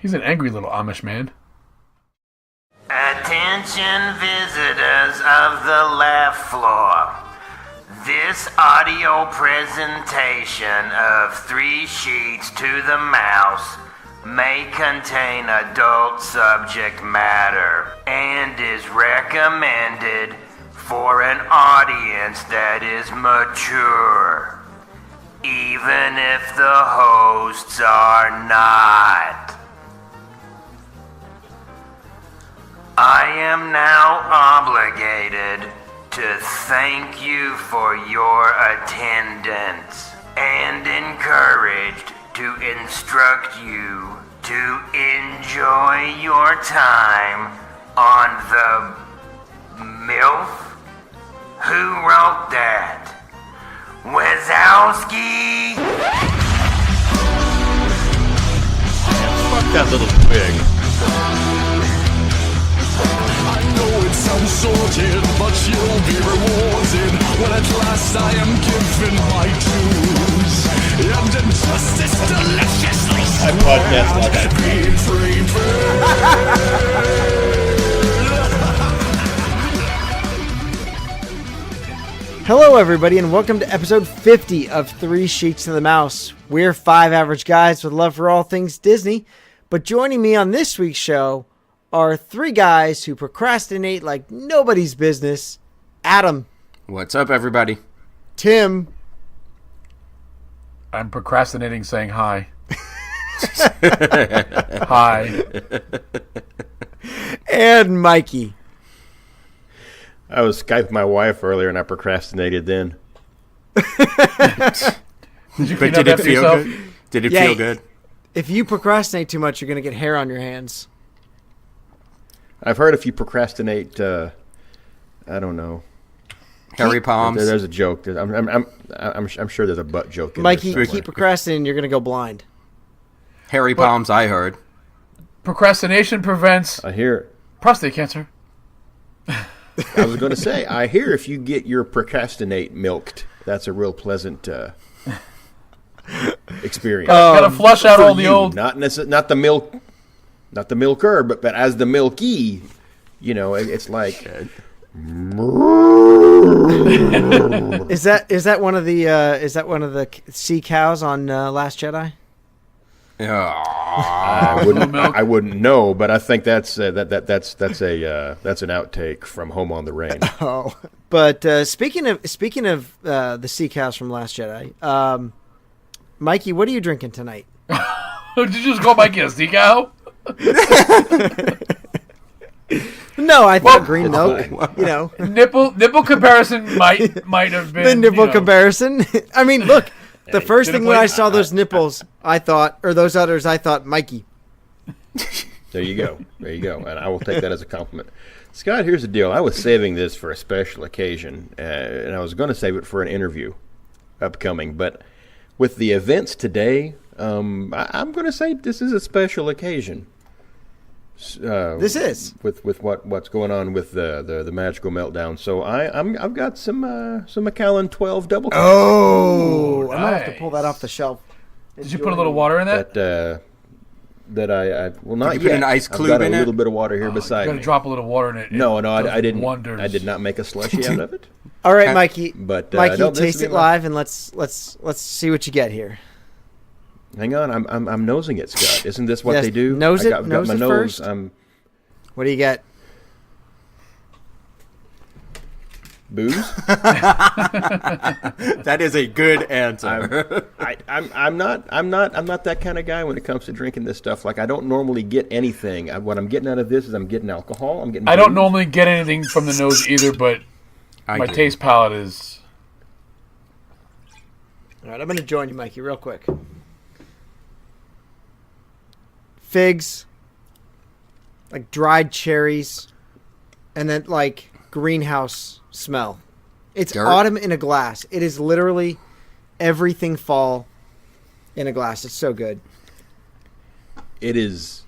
He's an angry little Amish man. Attention visitors of the left floor. This audio presentation of 3 Sheets to the Mouse may contain adult subject matter and is recommended for an audience that is mature, even if the hosts are not. I am now obligated to thank you for your attendance and encouraged to instruct you to enjoy your time on the MILF. Who wrote that? Wazowski? Fuck that little pig. I know it sounds sorted, but you'll be rewarded when at last I am given my dues. And injustice deliciously I podcast like that. Hello, everybody, and welcome to episode 50 of 3 Sheets to the Mouse. We're 5 average guys with love for all things Disney, but joining me on this week's show are 3 guys who procrastinate like nobody's business. Adam. What's up, everybody? Tim. I'm procrastinating saying hi. Hi. And Mikey. I was Skyping my wife earlier and I procrastinated then. Did you clean But up did it after feel yourself? good? Did it Yeah, feel good? If you procrastinate too much, you're going to get hair on your hands. I've heard if you procrastinate, I don't know. Hairy palms. There's a joke. I'm sure there's a butt joke in Mikey, there you keep procrastinating, you're going to go blind. Hairy palms, I heard. Procrastination prevents I hear. prostate cancer. I was going to say, I hear if you get your procrastinate milked, that's a real pleasant experience. Gotta flush out For all the you, old. not the milk, not the milker, but as the milky, you know, it's like. Is that one of the sea cows on Last Jedi? I wouldn't know, but I think that's an outtake from Home on the Range. Oh, but speaking of the sea cows from Last Jedi, Mikey, what are you drinking tonight? Did you just call Mikey a sea cow? No, I thought green milk. You know, Nipple comparison might have been the nipple comparison. I mean, look, the first thing when I saw those nipples, I thought, or those udders, I thought Mikey. There you go, and I will take that as a compliment. Scott, here's the deal. I was saving this for a special occasion, and I was going to save it for an interview upcoming, but with the events today, I'm going to say this is a special occasion. This is with what's going on with the Magical Meltdown. So I've got some Macallan 12 double. Oh, I might have to nice. pull that off the shelf. Did you put a little water in that? That I well not Did you yet. put an ice I've cube got a in it? little bit of water here You beside gotta me. drop a little water in it. No, It I does didn't. Wonders. I did not make a slushy out of it. All right, Mikey. But Mikey, don't taste listen it to me, live, and let's see what you get here. Hang on, I'm nosing it, Scott. Isn't this what Yes, they do? nose it- I've nose got my it nose. first. What do you get? Booze. That is a good answer. I'm not that kind of guy when it comes to drinking this stuff. Like I don't normally get anything. What I'm getting out of this is I'm getting alcohol. I'm getting. I don't booze. normally get anything from the nose either, but my do. taste palette is. All right, I'm going to join you, Mikey, real quick. Figs, like dried cherries, and then like greenhouse smell. It's Dirt. autumn in a glass. It is literally everything fall in a glass. It's so good. It is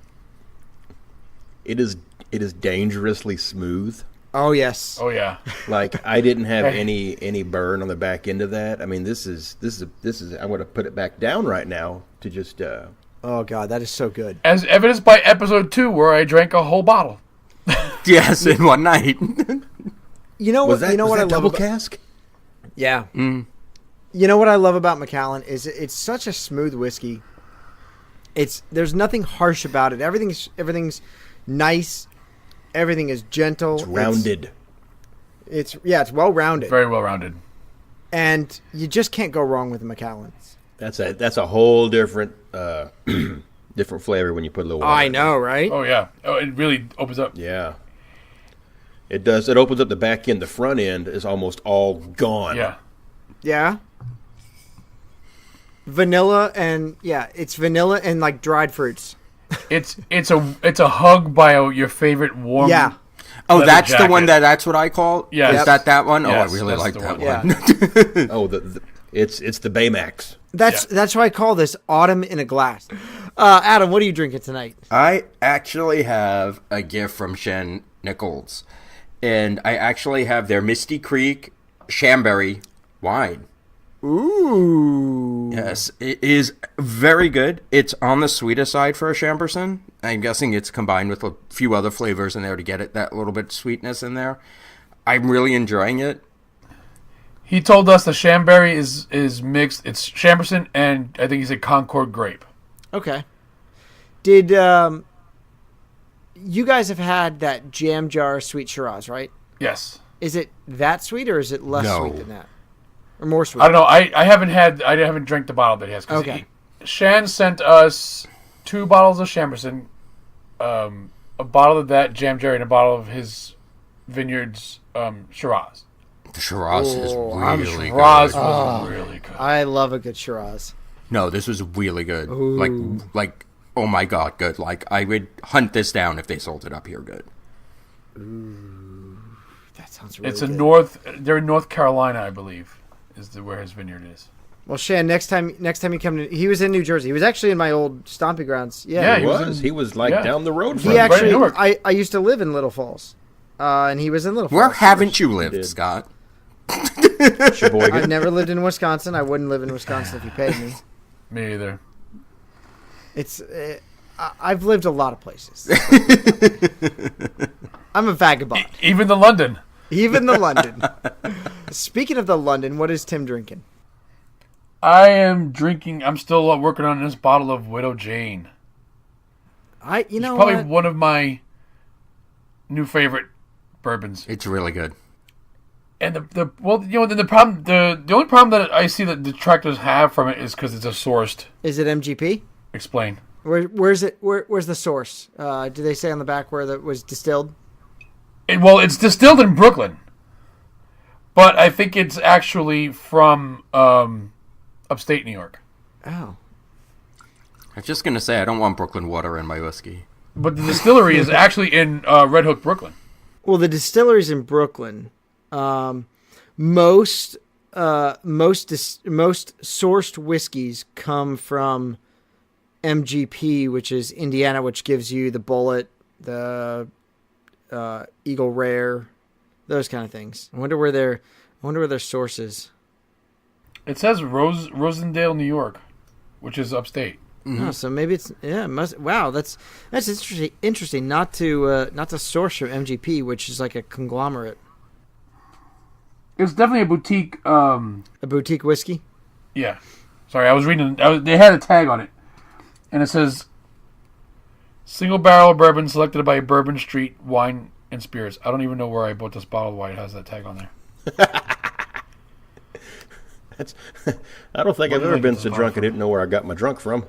dangerously smooth. Oh yes. Oh yeah. Like I didn't have any burn on the back end of that. I mean, this is I'm going to put it back down right now to just Oh Oh God, that is so good. As evidenced by episode 2, where I drank a whole bottle. Yes, in one night. You know what? You know what I love double about cask? Yeah. You know what I love about Macallan is it's such a smooth whiskey. There's nothing harsh about it. Everything's nice. Everything is gentle. It's rounded. It's well rounded. Very well rounded. And you just can't go wrong with the Macallans. That's a whole different different flavor when you put a little water I in it. know, right? Oh, yeah. Oh, it really opens up. Yeah. It does. It opens up the back end. The front end is almost all gone. Yeah. Yeah. Vanilla and it's vanilla and like dried fruits. It's a hug by your favorite warm. Yeah. Oh, leather that's the one jacket. that's what I call? Yes. Is that one? Yes, oh, I really that's like the that one. one. Yeah. Oh, it's the Baymax. That's why I call this autumn in a glass. Adam, what are you drinking tonight? I actually have a gift from Shen Nichols. And I actually have their Misty Creek Shamberry wine. Ooh. Yes, it is very good. It's on the sweeter side for a Chamberson. I'm guessing it's combined with a few other flavors in there to get that little bit of sweetness in there. I'm really enjoying it. He told us the Shamberry is mixed. It's Chamberson and I think he said Concord grape. Okay. Did you guys have had that jam jar sweet Shiraz, right? Yes. Is it that sweet or is it less No. sweet than that? Or more sweet? I don't know. I haven't drank the bottle that he has. Okay. Shan sent us 2 bottles of Chamberson, a bottle of that Jam Jerry, and a bottle of his vineyard's Shiraz. The Shiraz is really Shiraz good. was really good. I love a good Shiraz. No, this was really good. Ooh. Like, oh my god, good. Like, I would hunt this down if they sold it up here good. Ooh, that sounds really It's good. they're in North Carolina, I believe, where his vineyard is. Well, Shan, next time you come to, he was in New Jersey. He was actually in my old stomping grounds. Yeah, Yeah, He was like yeah. down the road from he me. Right actually. in Newark. I used to live in Little Falls, and he was in Little Falls. Where haven't you lived, did. Scott? Sheboygan. I've never lived in Wisconsin. I wouldn't live in Wisconsin if you paid me. Me either. It's I've lived a lot of places. I'm a vagabond. Even the London. Even the London. Speaking of the London, what is Tim drinking? I am drinking. I'm still working on this bottle of Widow Jane. You know Probably what? one of my new favorite bourbons. It's really good. And the problem the only problem that I see that detractors have from it is because it's a sourced. Is it MGP? Explain. Where's it? Where's the source? Do they say on the back where that was distilled? It's distilled in Brooklyn, but I think it's actually from upstate New York. Oh, I was just going to say, I don't want Brooklyn water in my whiskey. But the distillery is actually in Red Hook, Brooklyn. well, the distillery's in Brooklyn. Most sourced whiskeys come from MGP, which is Indiana, which gives you the Bullet, the Eagle Rare, those kind of things. I wonder where their source is. It says Rosendale, New York, which is upstate. Oh, so maybe it's wow, that's interesting. Not to source from MGP, which is like a conglomerate, It's definitely a boutique. a boutique whiskey. Yeah. Sorry, I was reading. They had a tag on it, and it says single barrel bourbon selected by Bourbon Street Wine and Spirits. I don't even know where I bought this bottle. Why it has that tag on there? I don't think I've ever been so drunk I didn't know where I got my drunk from.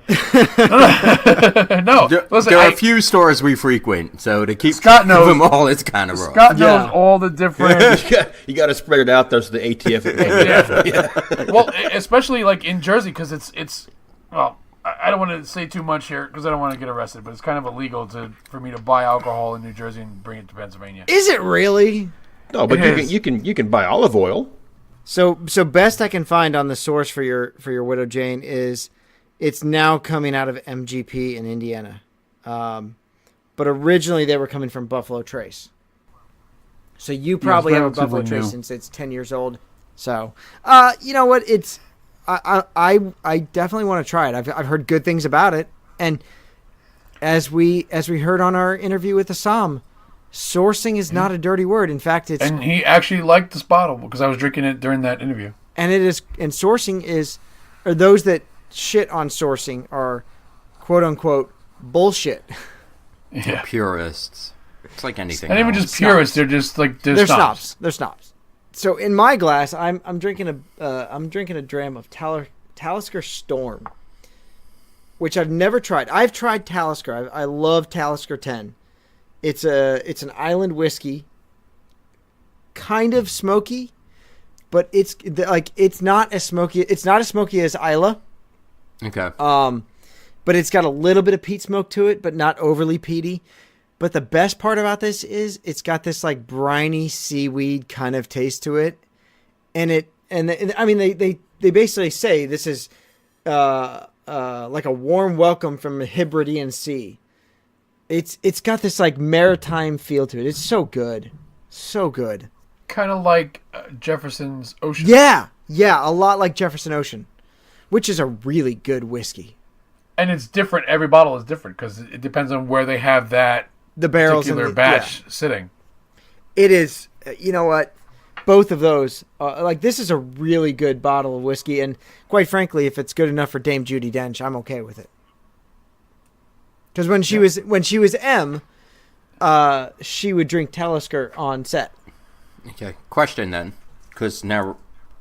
No, listen. There are a few stores we frequent, so to keep Scott knows- them all, it's kind of rough. Scott knows Yeah. all the different. You got to spread it out there so the ATF. Well, especially like in Jersey, because it's. Well, I don't want to say too much here because I don't want to get arrested, but it's kind of illegal for me to buy alcohol in New Jersey and bring it to Pennsylvania. Is it really? No, but It is. you can buy olive oil. So best I can find on the source for your Widow Jane is it's now coming out of MGP in Indiana, but originally they were coming from Buffalo Trace. So you probably have a Buffalo relatively Trace new. since it's 10 years old. So you know what? It's I definitely want to try it. I've heard good things about it. And as we heard on our interview with Assam, sourcing is not a dirty word. In fact, it's And he actually liked this bottle because I was drinking it during that interview. and it is and sourcing is, or those that shit on sourcing are quote unquote bullshit. Yeah. Purists. It's like anything. And even else. just purists, they're just like They're snobs. snobs. They're snobs. So in my glass, I'm drinking a dram of Talisker Storm, which I've never tried. I've tried Talisker. I love Talisker 10. It's an island whiskey, kind of smoky, but it's not as smoky. It's not as smoky as Isla. Okay. But it's got a little bit of peat smoke to it, but not overly peaty. But the best part about this is it's got this like briny seaweed kind of taste to it, and I mean they basically say this is like a warm welcome from the Hebridean Sea. It's got this like maritime feel to it. It's so good, so good. Kind of like Jefferson's Ocean. Yeah, a lot like Jefferson Ocean, which is a really good whiskey. And it's different. Every bottle is different because it depends on where they have that The barrels particular and batch sitting. It is. You know what? Both of those, like this is a really good bottle of whiskey, and quite frankly, if it's good enough for Dame Judi Dench, I'm okay with it. Because when she was M, she would drink Talisker on set. Okay. Question then, because now,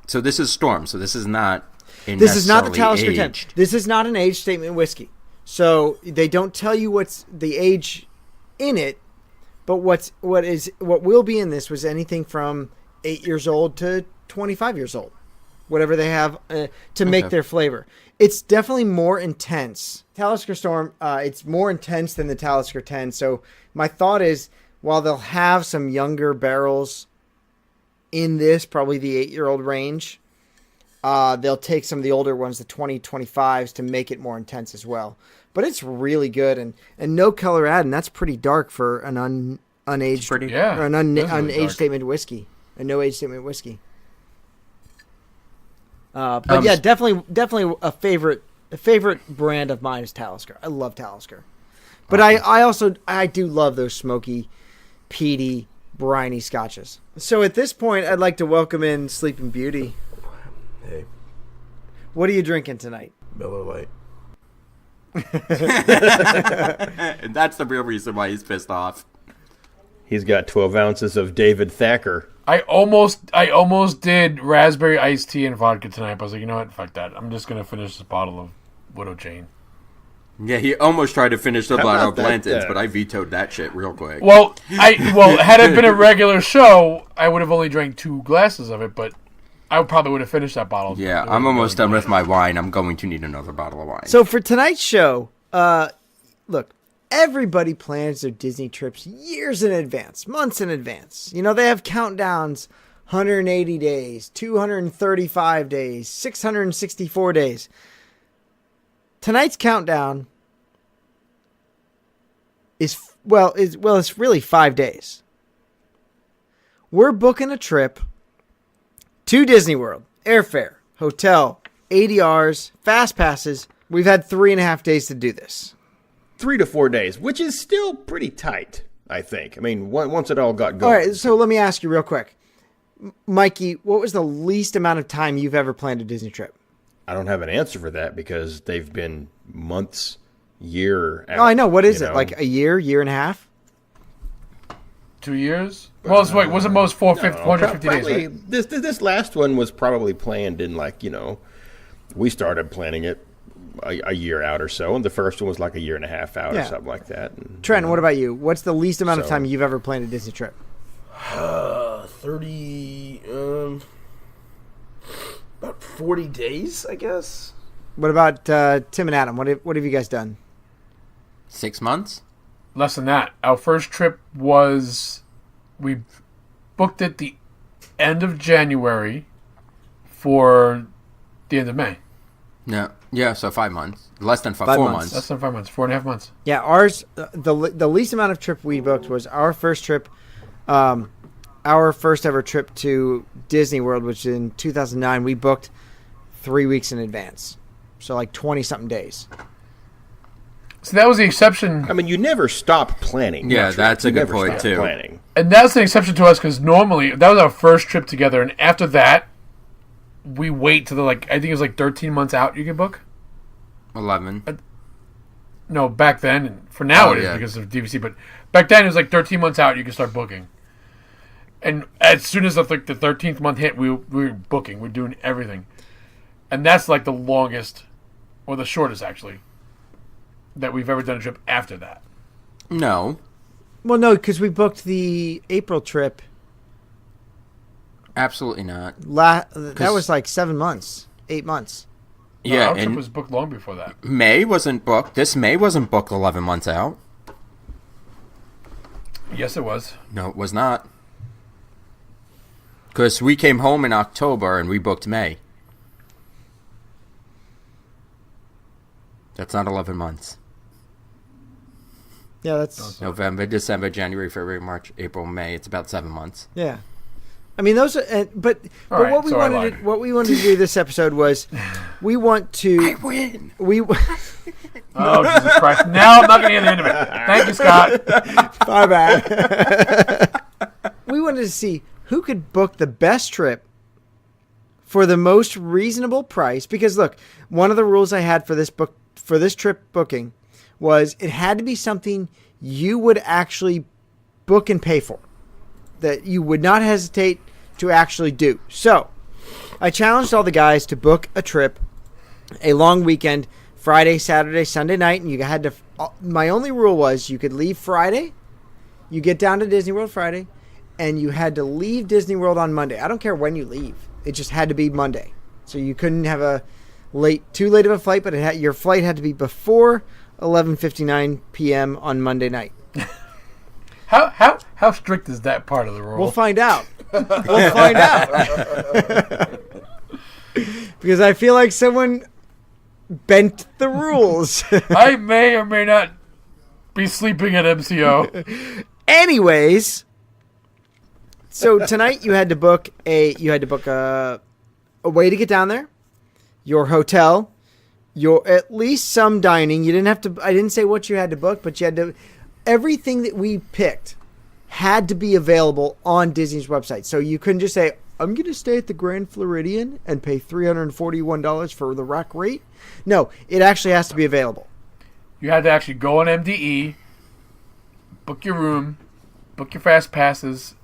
so this is Storm. So this is not. This is not the Talisker 10. aged. This is not an age statement whiskey. So they don't tell you what's the age in it, but what will be in this was anything from 8 years old to 25 years old, whatever they have to make their flavor. It's definitely more intense. Talisker Storm, it's more intense than the Talisker 10. So my thought is, while they'll have some younger barrels in this, probably the 8-year-old range, they'll take some of the older ones, the 2025s, to make it more intense as well. But it's really good, and no color add, and that's pretty dark for an unaged or an unaged statement whiskey, a no age statement whiskey. But yeah, definitely a favorite brand of mine is Talisker. I love Talisker, but I do love those smoky, peaty, briny scotches. So at this point, I'd like to welcome in Sleeping Beauty. Hey, What are you drinking tonight? Miller Lite. And that's the real reason why he's pissed off. He's got 12 ounces of David Thacker. I almost did raspberry iced tea and vodka tonight. But I was like, you know what? Fuck that. I'm just gonna finish this bottle of Widow Jane. Yeah, he almost tried to finish the bottle of about that, Blanton's, but I vetoed that shit real quick. Well, had it been a regular show, I would have only drank 2 glasses of it, but I probably would have finished that bottle. Yeah, I'm almost done with my wine. I'm going to need another bottle of wine. So for tonight's show, look, everybody plans their Disney trips years in advance, months in advance. You know, they have countdowns, 180 days, 235 days, 664 days. Tonight's countdown it's really 5 days. We're booking a trip to Disney World, airfare, hotel, ADRs, fast passes. We've had 3.5 days to do this. 3 to 4 days, which is still pretty tight, I think. I mean, once it all got going. All right, so let me ask you real quick. Mikey, what was the least amount of time you've ever planned a Disney trip? I don't have an answer for that because they've been months, year out. Oh, I know. What is it? know? Like a year, year and a half? 2 years? Well, it's like, was it most 450 days, probably, right? This last one was probably planned in we started planning it a year out or so, and the first one was like a year and a half out or something like that. And, Trent, what about you? What's the least amount of time you've ever planned a Disney trip? 30, about 40 days, I guess. What about Tim and Adam? What have you guys done? 6 months? Less than that. Our first trip was, we booked it the end of January for the end of May. No. Yeah, so 5 months. Less than 4 5 months. Less than 5 months. 4.5 months. Yeah, ours, the least amount of trip we booked was our first trip, our first ever trip to Disney World, which in 2009, we booked 3 weeks in advance. So like 20-something days. So that was the exception. I mean, you never stop planning. Yeah, your trip. that's a You good never point, stop too. Planning. And that's an exception to us because normally that was our first trip together, and after that, we wait to the I think it was 13 months out you can book. 11. No, back then. And for now Oh, it is yeah. because of DVC, but back then it was 13 months out you can start booking. And as soon as the 13th month hit, we were booking. We're doing everything, and that's the longest, or the shortest actually, that we've ever done a trip after that. No. Well, no, because we booked the April trip. Absolutely not. That was 7 months, 8 months. No, Yeah, our trip and was booked long before that. May wasn't booked. This May wasn't booked 11 months out. Yes, it was. No, it was not. Because we came home in October and we booked May. That's not 11 months. Yeah, that's November, December, January, February, March, April, May. It's about 7 months. yeah. I mean, those are, but right, what we so I wanted lied. what we wanted to do this episode was we want to Win! we Oh, Jesus Christ. Now I'm not going to get the end of it. Thank you, Scott. my bad. We wanted to see who could book the best trip for the most reasonable price. Because look, one of the rules I had for this trip booking was it had to be something you would actually book and pay for, that you would not hesitate to actually do. So I challenged all the guys to book a trip, a long weekend, Friday, Saturday, Sunday night, and you had to. My only rule was you could leave Friday, you get down to Disney World Friday, and you had to leave Disney World on Monday. I don't care when you leave; it just had to be Monday. So you couldn't have too late of a flight, but your flight had to be before 11:59 p.m. on Monday night. How strict is that part of the rule? We'll find out. We'll find out. Because I feel like someone bent the rules. I may or may not be sleeping at MCO. Anyways, so tonight you had to book a way to get down there, your hotel, your at least some dining. You didn't have to. I didn't say what you had to book, but you had to. Everything that we picked had to be available on Disney's website. So you couldn't just say, I'm going to stay at the Grand Floridian and pay $341 for the rack rate. No, it actually has to be available. You had to actually go on MDE, book your room, book your fast passes,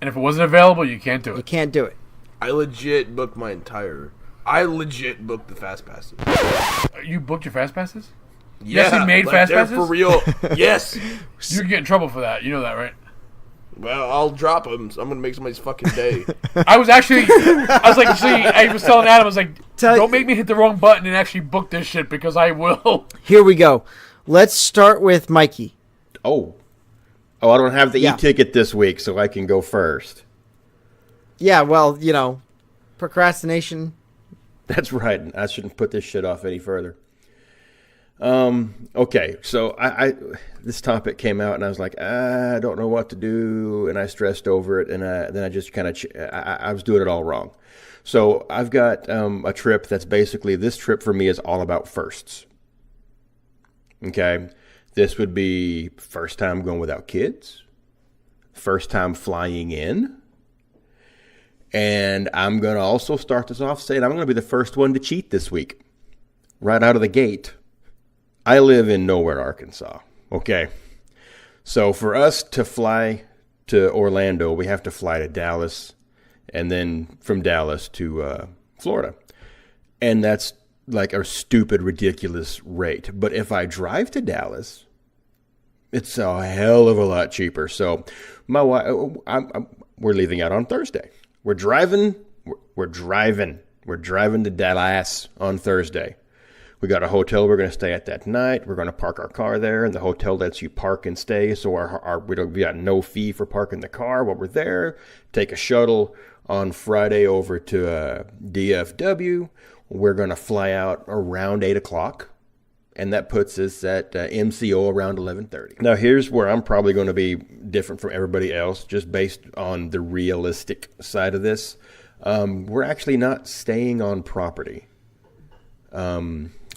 and if it wasn't available, you can't do You it. can't do it. I legit booked the fast passes. You booked your fast passes? Yeah, actually made fast they're passes? for real. Yes. You get in trouble for that. You know that, right? Well, I'll drop them. So I'm gonna make somebody's fucking day. I was like, I was telling Adam, I was like, don't make me hit the wrong button and actually book this shit because I will. Here we go. Let's start with Mikey. Oh, I don't have the Yeah. e-ticket this week, so I can go first. Yeah, well, procrastination. That's right. I shouldn't put this shit off any further. Okay, so I this topic came out and I was like, I don't know what to do, and I stressed over it, and then I just kind of I was doing it all wrong. So I've got a trip that's basically, this trip for me is all about firsts. Okay, this would be first time going without kids, first time flying in, and I'm going to also start this off saying I'm going to be the first one to cheat this week, right out of the gate. I live in nowhere, Arkansas. Okay. So for us to fly to Orlando, we have to fly to Dallas and then from Dallas to Florida. And that's like a stupid, ridiculous rate. But if I drive to Dallas, it's a hell of a lot cheaper. So my wife, we're leaving out on Thursday. We're driving to Dallas on Thursday. We got a hotel we're going to stay at that night. We're going to park our car there, and the hotel lets you park and stay. So we got no fee for parking the car while we're there. Take a shuttle on Friday over to DFW. We're going to fly out around 8 o'clock, and that puts us at MCO around 11:30. Now, here's where I'm probably going to be different from everybody else, just based on the realistic side of this. We're actually not staying on property.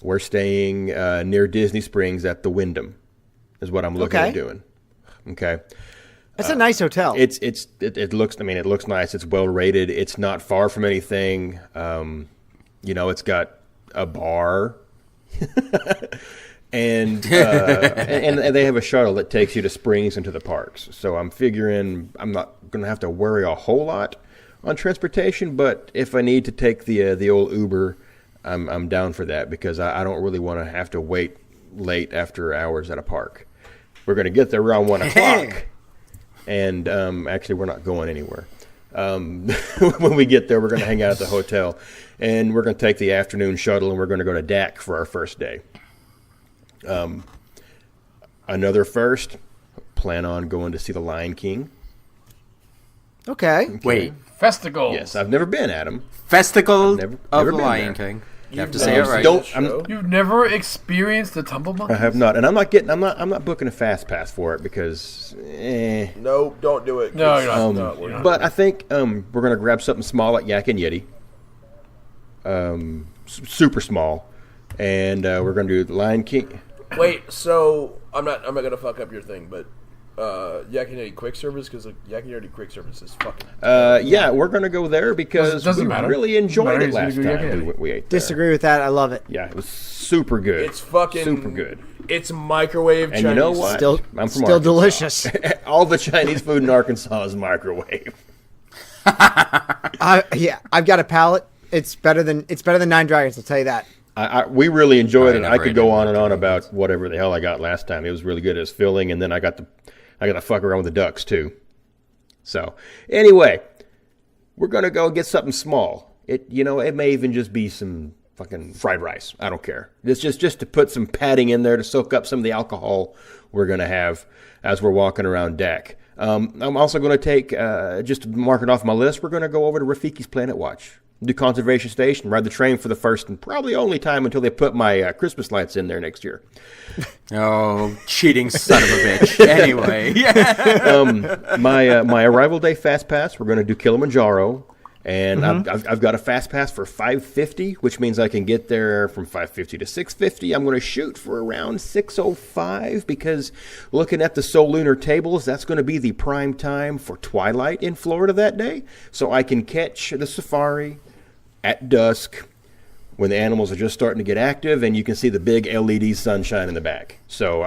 We're staying near Disney Springs at the Wyndham, is what I'm looking at doing. Okay. That's a nice hotel. It looks. I mean, it looks nice. It's well rated. It's not far from anything. It's got a bar, and they have a shuttle that takes you to Springs and to the parks. So I'm figuring I'm not going to have to worry a whole lot on transportation. But if I need to take the old Uber, I'm down for that because I don't really want to have to wait late after hours at a park. We're going to get there around 1 o'clock. And actually, we're not going anywhere. When we get there, we're going to hang out at the hotel. And we're going to take the afternoon shuttle, and we're going to go to DAC for our first day. Another first, plan on going to see The Lion King. Okay. Wait. Festivals. Yes, I've never been, Adam. Festival never of the been Lion there. King. You have to say it right. You've never experienced the Tumble I Monkeys? have not, and I'm not booking a fast pass for it because. No, don't do it. No, you're not. You're not. But I think we're gonna grab something small at Yak and Yeti. Super small, and we're gonna do the Lion King. Wait, so I'm not gonna fuck up your thing, but Yak and Yeti quick service because Yak and Yeti quick service is fucking. Yeah, we're gonna go there because Doesn't we matter. really enjoyed it Matter, last he's gonna go Yak and time Yeti. we ate there. Disagree with that. I love it. Yeah, it was super good. It's fucking super good. It's microwave And Chinese. you know what? Still, I'm from still Arkansas. delicious. All the Chinese food in Arkansas is microwave. I've got a palate. It's better than Nine Dragons. I'll tell you that. We really enjoyed it. I never could ate go it. on and on about whatever the hell I got last time. It was really good. It was filling, and then I got to fuck around with the ducks too. So anyway, we're gonna go get something small. It may even just be some fucking fried rice. I don't care. It's just to put some padding in there to soak up some of the alcohol we're gonna have as we're walking around deck. I'm also going to take, just to mark it off my list, we're going to go over to Rafiki's Planet Watch. Do Conservation Station, ride the train for the first and probably only time until they put my Christmas lights in there next year. Oh, cheating son of a bitch. Anyway. My arrival day fast pass, we're going to do Kilimanjaro. And I've got a fast pass for 5:50, which means I can get there from 5:50 to 6:50. I'm going to shoot for around 6:05 because looking at the lunar tables, that's going to be the prime time for twilight in Florida that day. So I can catch the safari at dusk when the animals are just starting to get active, and you can see the big LED sunshine in the back. So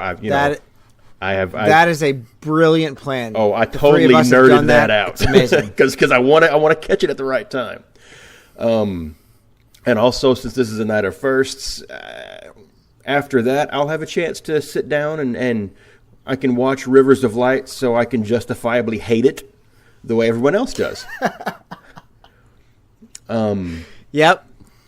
that is a brilliant plan. Oh, I The three of totally us have nerded done that out. It's amazing. Because I want to catch it at the right time. And also, since this is a night of firsts, after that, I'll have a chance to sit down and I can watch Rivers of Light so I can justifiably hate it the way everyone else does. Yep.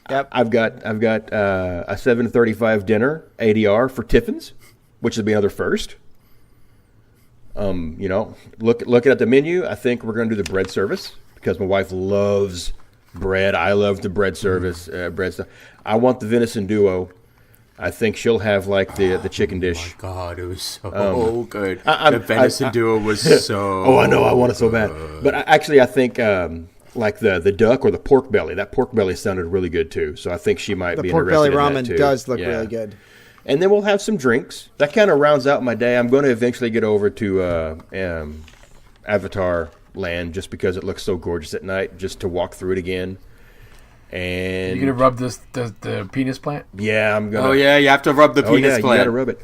I've got a 7:35 dinner ADR for Tiffin's, which will be another first. Looking at the menu, I think we're going to do the bread service because my wife loves bread. I love the bread service, bread stuff. I want the venison duo. I think she'll have like the chicken dish. Oh my God, it was so good. The venison duo was so. Oh, I know, I want it so bad. But I think like the duck or the pork belly. That pork belly sounded really good too. So I think she might The be pork interested belly in that ramen too. does look Yeah. really good. And then we'll have some drinks. That kind of rounds out my day. I'm going to eventually get over to Avatar Land just because it looks so gorgeous at night, just to walk through it again. And You gonna rub the penis plant? yeah, I'm gonna. Oh yeah, you have to rub the penis you plant. gotta rub it.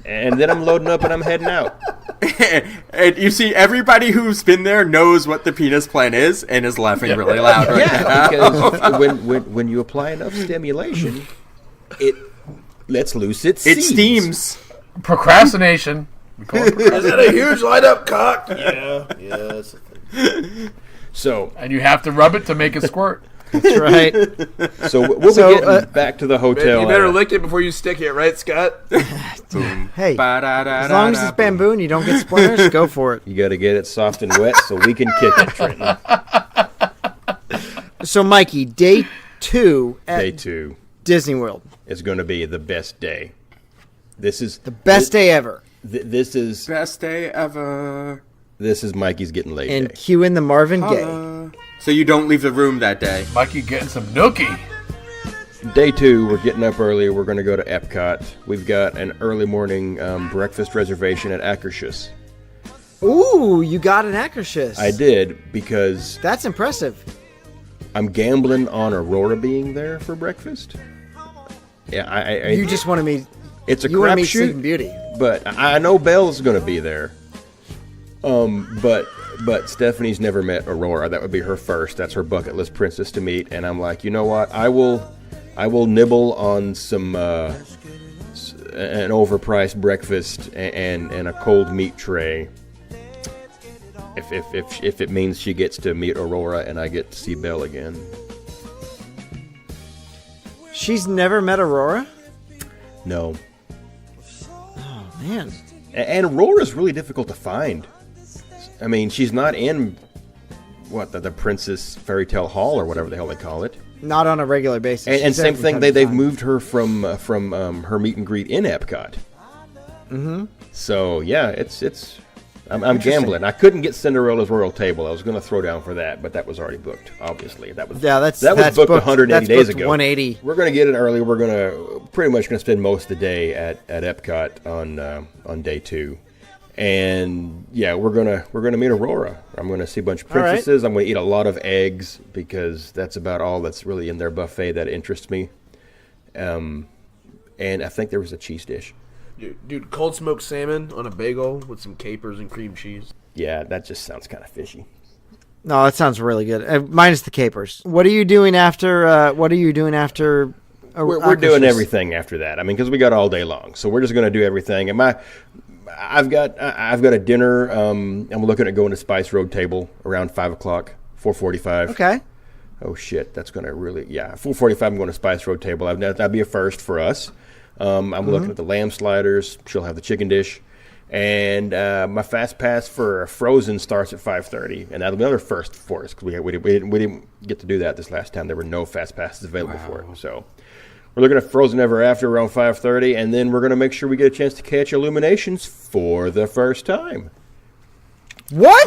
And then I'm loading up and I'm heading out. And you see, everybody who's been there knows what the penis plant is and is laughing really loud right now. Yeah, because when you apply enough stimulation, it lets loose its It seeds. steams. Procrastination. We call it Is it a huge light up cock? Yeah, that's the thing. So and you have to rub it to make it squirt. That's right. we'll be getting back to the hotel. You better lick it before you stick it, right, Scott? Hey, as long as it's bamboo and you don't get splinters, go for it. You got to get it soft and wet so we can kick it, Trenton. So, Mikey, day 2 at Day 2 Disney World. is going to be the best day. This is The best day ever. This is Best day ever. Mikey's getting laid And day. cue in the Marvin Gaye. So you don't leave the room that day. Mikey getting some nookie. Day 2, we're getting up early. We're going to go to Epcot. We've got an early morning breakfast reservation at Akershus. Ooh, you got an Akershus. I did because That's impressive. I'm gambling on Aurora being there for breakfast. Yeah, You just want to meet. it's a You want to meet crapshoot, Sleeping Beauty. but I know Belle's going to be there. But Stephanie's never met Aurora. That would be her first. That's her bucket list princess to meet. And I'm like, you know what? I will nibble on some an overpriced breakfast and a cold meat tray. If it means she gets to meet Aurora and I get to see Belle again. She's never met Aurora? No. Oh, man. And Aurora's really difficult to find. I mean, she's not in the Princess Fairy Tale Hall or whatever the hell they call it. Not on a regular basis. And She's same definitely thing, hard to they've find. moved her from her meet and greet in Epcot. Mm-hmm. So yeah, I'm gambling. I couldn't get Cinderella's Royal Table. I was going to throw down for that, but that was already booked. Obviously, that was that's booked 180 that's days booked ago. 180. We're going to get it early. We're pretty much going to spend most of the day at Epcot on day 2. And yeah, we're gonna meet Aurora. I'm gonna see a bunch of princesses. I'm gonna eat a lot of eggs because that's about all that's really in their buffet that interests me. And I think there was a cheese dish. Dude, cold smoked salmon on a bagel with some capers and cream cheese. Yeah, that just sounds kind of fishy. No, that sounds really good. Minus the capers. What are you doing after? We're doing everything after that. I mean, because we got all day long, so we're just gonna do everything. And I've got a dinner. I'm looking at going to Spice Road Table around 5:00, 4:45. Okay. Oh shit, that's gonna 4:45. I'm going to Spice Road Table. That'd be a first for us. I'm looking at the lamb sliders. She'll have the chicken dish, and my fast pass for Frozen starts at 5:30, and that'll be another first for us because we didn't get to do that this last time. There were no fast passes available for it, so. We're looking at Frozen Ever After around 5:30, and then we're going to make sure we get a chance to catch Illuminations for the first time. What?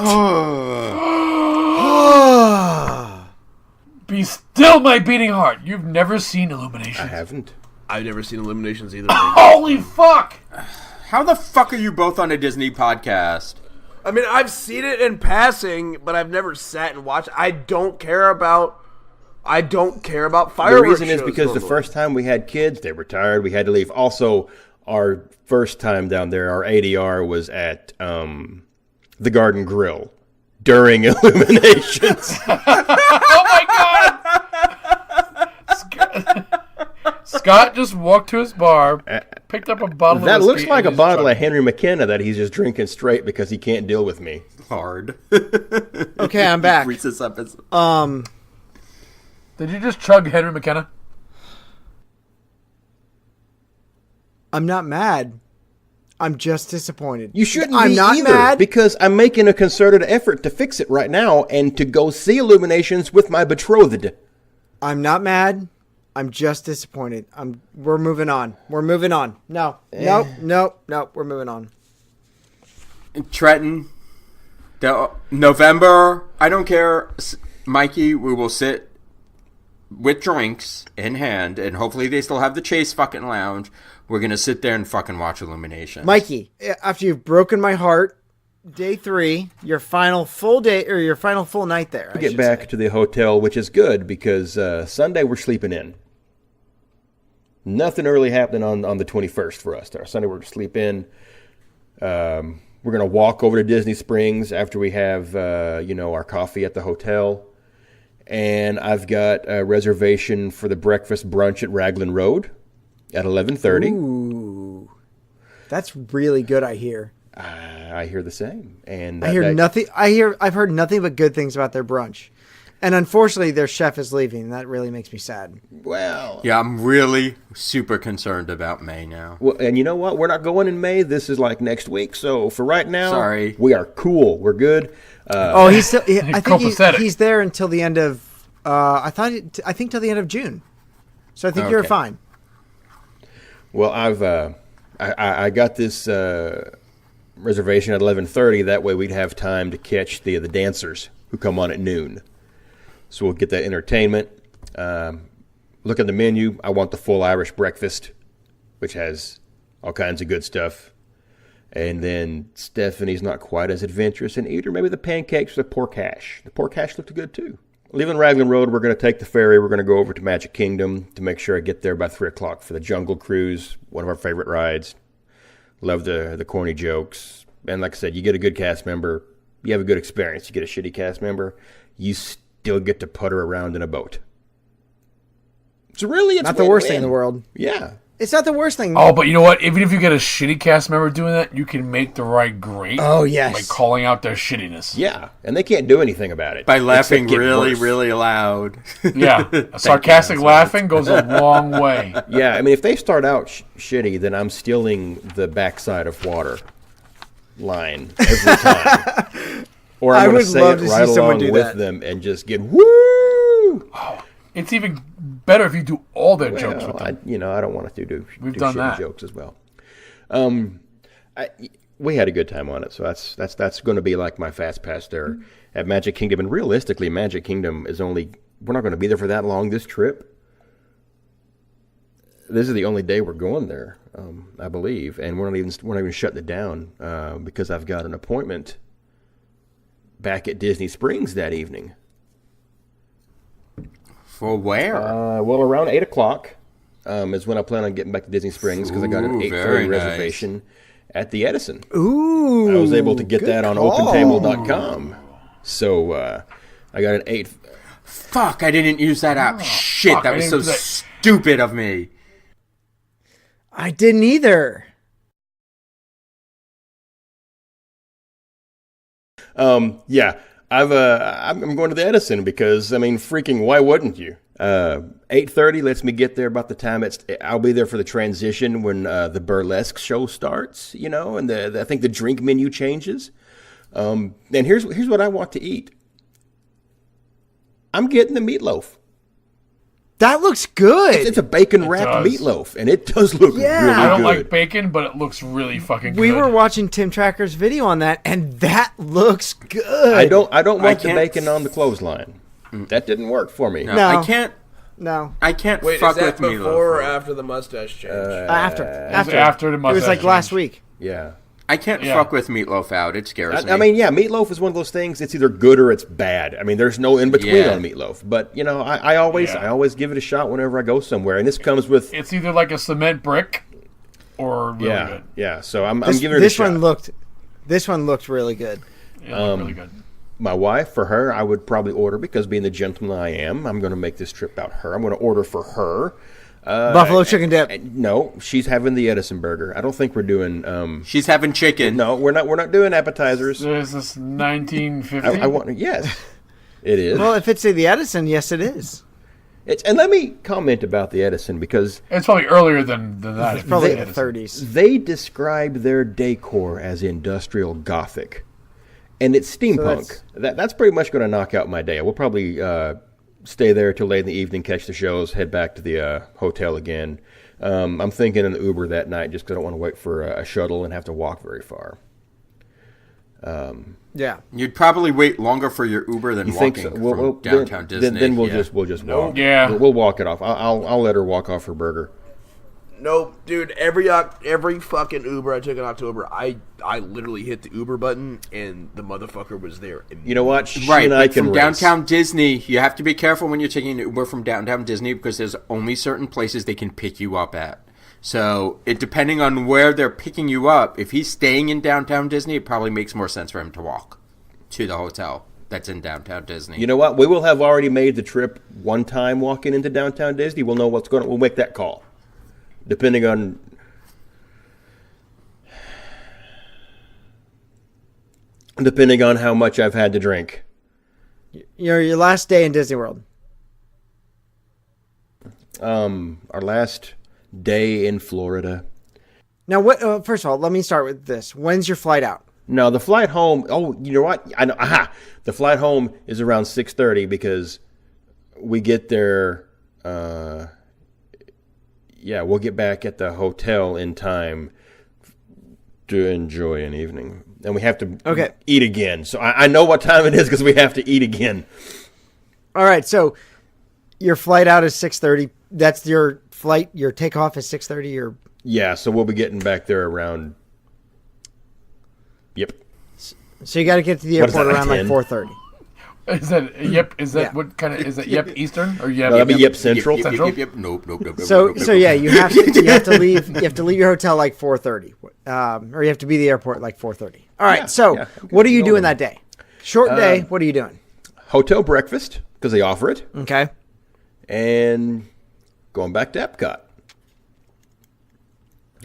Be still, my beating heart. You've never seen Illuminations. I haven't. I've never seen Illuminations either. Holy fuck! How the fuck are you both on a Disney podcast? I mean, I've seen it in passing, but I've never sat and watched. I don't care about fireworks. The reason is shows because normally. the first time we had kids, they were tired. We had to leave. Also, our first time down there, our ADR was at the Garden Grill during Illuminations. Oh my god! Scott just walked to his bar, picked up a bottle That of looks whiskey like a and bottle just of Henry McKenna that he's just drinking straight because he can't deal with me. Hard. Okay, I'm back. Reese's up his... Did you just chug Henry McKenna? I'm not mad. I'm just disappointed. You shouldn't I'm be not either, mad. because I'm making a concerted effort to fix it right now and to go see Illuminations with my betrothed. I'm not mad. I'm just disappointed. We're moving on. We're moving on. No. Nope. We're moving on. Trenton, November, I don't care. Mikey, we will sit with drinks in hand, and hopefully they still have the Chase fucking lounge. We're going to sit there and fucking watch Illumination. Mikey, after you've broken my heart, day 3, your final full day, or your final full night there. We get back to the hotel, which is good because Sunday we're sleeping in. Nothing early happening on the 21st for us. Our Sunday we're to sleep in. We're going to walk over to Disney Springs after we have our coffee at the hotel. And I've got a reservation for the breakfast brunch at Raglan Road at 11:30. Ooh, that's really good. I hear. I hear the same, and I've heard nothing but good things about their brunch, and unfortunately, their chef is leaving. That really makes me sad. Well, yeah, I'm really super concerned about May now. Well, and you know what? We're not going in May. This is like next week. So for right now, sorry, we are cool. We're good. He's still. I think he's there until the end of. I think till the end of June. So I think you're fine. Well, I got this reservation at 11:30. That way, we'd have time to catch the dancers who come on at noon. So we'll get that entertainment. look at the menu. I want the full Irish breakfast, which has all kinds of good stuff. And then Stephanie's not quite as adventurous an eater. Maybe the pancakes with pork hash. The pork hash looked good too. Leaving Raglan Road, we're going to take the ferry. We're going to go over to Magic Kingdom to make sure I get there by 3 o'clock for the Jungle Cruise, one of our favorite rides. Love the corny jokes. And like I said, you get a good cast member, you have a good experience. You get a shitty cast member, you still get to putter around in a boat. So really, it's Not the worst thing in the world. Yeah. It's not the worst thing. Oh, but you know what? Even if you get a shitty cast member doing that, you can make the ride great. Oh, yes. By calling out their shittiness. Yeah, and they can't do anything about it. By laughing except get really, worse. really loud. Yeah. A sarcastic laughing goes a long way. Yeah, I mean, if they start out shitty, then I'm stealing the backside of water line every time. Or I I'm going would to say love it to right see someone along do with that. them and just get woo! It's even better if you do all their jokes with Well, them. I don't want to do We've done shitty that. jokes as well. We had a good time on it, so that's going to be like my fast pass there at Magic Kingdom. And realistically, Magic Kingdom is we're not going to be there for that long this trip. This is the only day we're going there, I believe, and we're not even shutting it down because I've got an appointment back at Disney Springs that evening. For where? Well, around 8 o'clock is when I plan on getting back to Disney Springs because I got an Ooh, 8:30 very nice. reservation at the Edison. Ooh. I was able to get good that on call. OpenTable.com. So I got an 8. Fuck, I didn't use that app. Shit, fuck, that I was didn't so do that. stupid of me. I didn't either. Yeah, I'm going to the Edison because, I mean, freaking, why wouldn't you? 8:30 lets me get there about the time I'll be there for the transition when the burlesque show starts, and I think the drink menu changes. And here's what I want to eat. I'm getting the meatloaf. That looks good. It's a bacon wrapped does. meatloaf, and it does look Yeah. really I don't good. like bacon, but it looks really fucking good. We were watching Tim Tracker's video on that, and that looks good. I don't want the can't- bacon on the clothesline. That didn't work for me. No, No. I can't No. Wait, fuck is that with meatloaf. before or after the mustache change? After. after the It was mustache like last change. week. Yeah. I can't Yeah. fuck with meatloaf out. It scares me. I mean, yeah, meatloaf is one of those things. It's either good or it's bad. I mean, there's no in between Yeah. on meatloaf. But I always give it a shot whenever I go somewhere, and this comes with It's either like a cement brick or really good. yeah. So I'm This, giving it this a shot. This one looked really good. Yeah, it looked really good. My wife, for her, I would probably order because being the gentleman I am, I'm going to make this trip about her. I'm going to order for her. Buffalo chicken dip. No, she's having the Edison burger. I don't think we're doing. She's having chicken. No, we're not doing appetizers. There's this 1950. I want. Yes, it is. Well, if it's the Edison, yes, it is. And let me comment about the Edison because It's probably earlier than that. It's probably Edison. the 30s. they describe their decor as industrial Gothic, and it's steampunk. That's pretty much going to knock out my day. We'll probably stay there till late in the evening, catch the shows, head back to the hotel again. I'm thinking an Uber that night just because I don't want to wait for a shuttle and have to walk very far. Yeah. You'd probably wait longer for your Uber than You walking think so? from downtown Disney. Then we'll Yeah. just walk. Yeah. We'll walk it off. I'll let her walk off her burger. Nope, dude. Every fucking Uber I took in October, I literally hit the Uber button and the motherfucker was there. You know what? She Right, and I but can from race. downtown Disney, you have to be careful when you're taking an Uber from downtown Disney because there's only certain places they can pick you up at. So, depending on where they're picking you up, if he's staying in downtown Disney, it probably makes more sense for him to walk to the hotel that's in downtown Disney. You know what? We will have already made the trip one time walking into downtown Disney. We'll know what's going on. We'll make that call. Depending on how much I've had to drink. Your last day in Disney World. Our last day in Florida. Now, what? First of all, let me start with this. When's your flight out? No, the flight home. Oh, you know what? I know. Aha! The flight home is around 6:30 because we get there. Yeah, we'll get back at the hotel in time to enjoy an evening, and we have to eat again. So I know what time it is because we have to eat again. All right, so your flight out is 6:30 that's your flight. Your takeoff is 6:30. Or Yeah, so we'll be getting back there around. Yep. so you got to get to the What is airport that, around like 10? 4:30. Is that yep? Is that Yeah. what kind of is that yep Eastern or yep? No, that'd be Yep Central. Yep, Central? yep. Nope. So yeah, you have to leave. You have to leave your hotel like 4:30, or you have to be at the airport like 4:30. All right. Yeah, so yeah. what are you doing that day? Short day. What are you doing? Hotel breakfast, because they offer it, Okay. and going back to Epcot.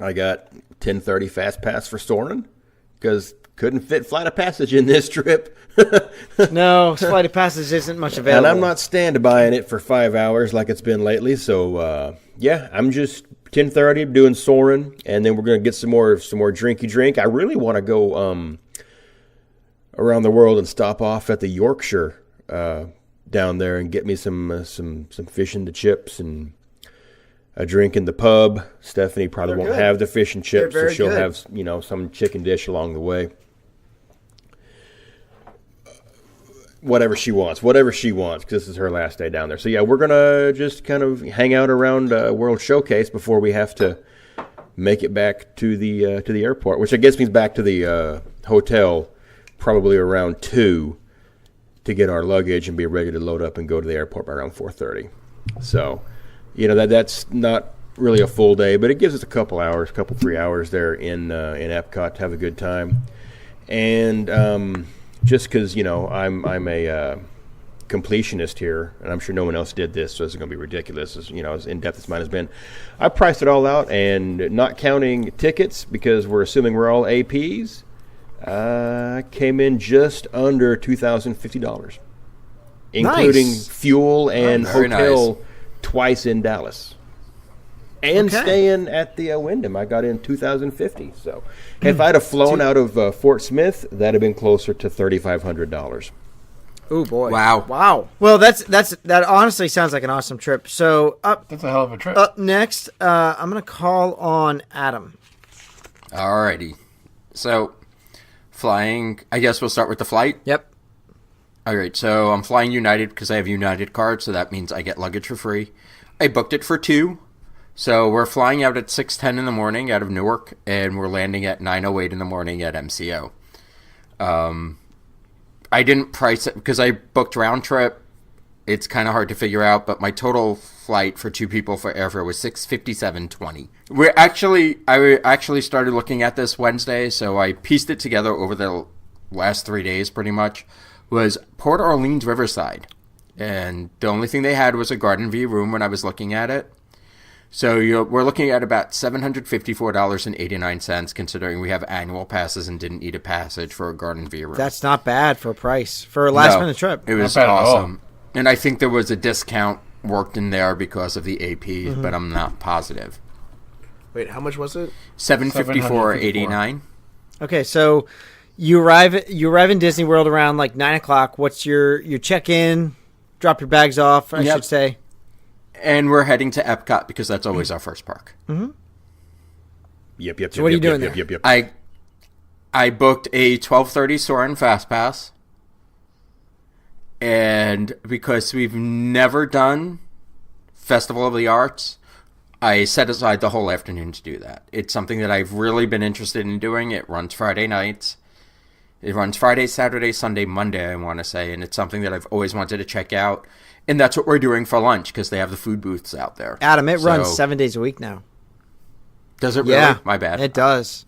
I got 10:30 fast pass for Soarin', because couldn't fit Flight of Passage in this trip. No, Flight of Passage isn't much available. And I'm not standby in it for 5 hours like it's been lately. So, yeah, I'm just 10:30 doing Soarin', and then we're going to get some more drinky drink. I really want to go around the world and stop off at the Yorkshire down there and get me some fish and the chips and a drink in the pub. Stephanie probably They're won't good. have the fish and chips, so very she'll good. have some chicken dish along the way. Whatever she wants, because this is her last day down there. So yeah, we're gonna just kind of hang out around World Showcase before we have to make it back to the airport, which I guess means back to the hotel probably around 2 to get our luggage and be ready to load up and go to the airport by around 4:30. So, that's not really a full day, but it gives us a couple 3 hours there in Epcot to have a good time. And just because I'm a completionist here, and I'm sure no one else did this, so this is going to be ridiculous. As in depth as mine has been, I priced it all out, and not counting tickets because we're assuming we're all APs, came in just under $2,050, including Nice. fuel and Very hotel nice. twice in Dallas. And Okay. staying at the Wyndham, I got in $2,050. So, if I'd have flown out of Fort Smith, that'd have been closer to $3,500. Oh boy! Wow. Well, that honestly sounds like an awesome trip. So That's a hell of a trip. up next, I'm gonna call on Adam. Alrighty. So, flying. I guess we'll start with the flight. Yep. All right, so I'm flying United because I have United card, so that means I get luggage for free. I booked it for 2, so we're flying out at 6:10 in the morning out of Newark, and we're landing at 9:08 in the morning at MCO. I didn't price it because I booked round trip. It's kind of hard to figure out, but my total flight for 2 people for airfare was $657.20. I actually started looking at this Wednesday, so I pieced it together over the last 3 days pretty much. Was Port Orleans Riverside, and the only thing they had was a Garden View room when I was looking at it. So we're looking at about $754.89, considering we have annual passes and didn't need a passage for a Garden View room. That's not bad for a price for a last minute trip. It was Not bad at all. awesome. And I think there was a discount worked in there because of the APs, but I'm not positive. Wait, how much was it? $754.89. Okay, so you arrive in Disney World around like 9:00. What's your check in? Drop your bags off, I Yep. should say. And we're heading to Epcot because that's always our first park. Yep. So what are you doing there? Yep. I booked a 12:30 Soarin' Fast Pass. And because we've never done Festival of the Arts, I set aside the whole afternoon to do that. It's something that I've really been interested in doing. It runs Friday nights. It runs Friday, Saturday, Sunday, Monday, I want to say. And it's something that I've always wanted to check out. And that's what we're doing for lunch because they have the food booths out there. Adam, it runs So- 7 days a week now. Does it really? Yeah, My bad. It does.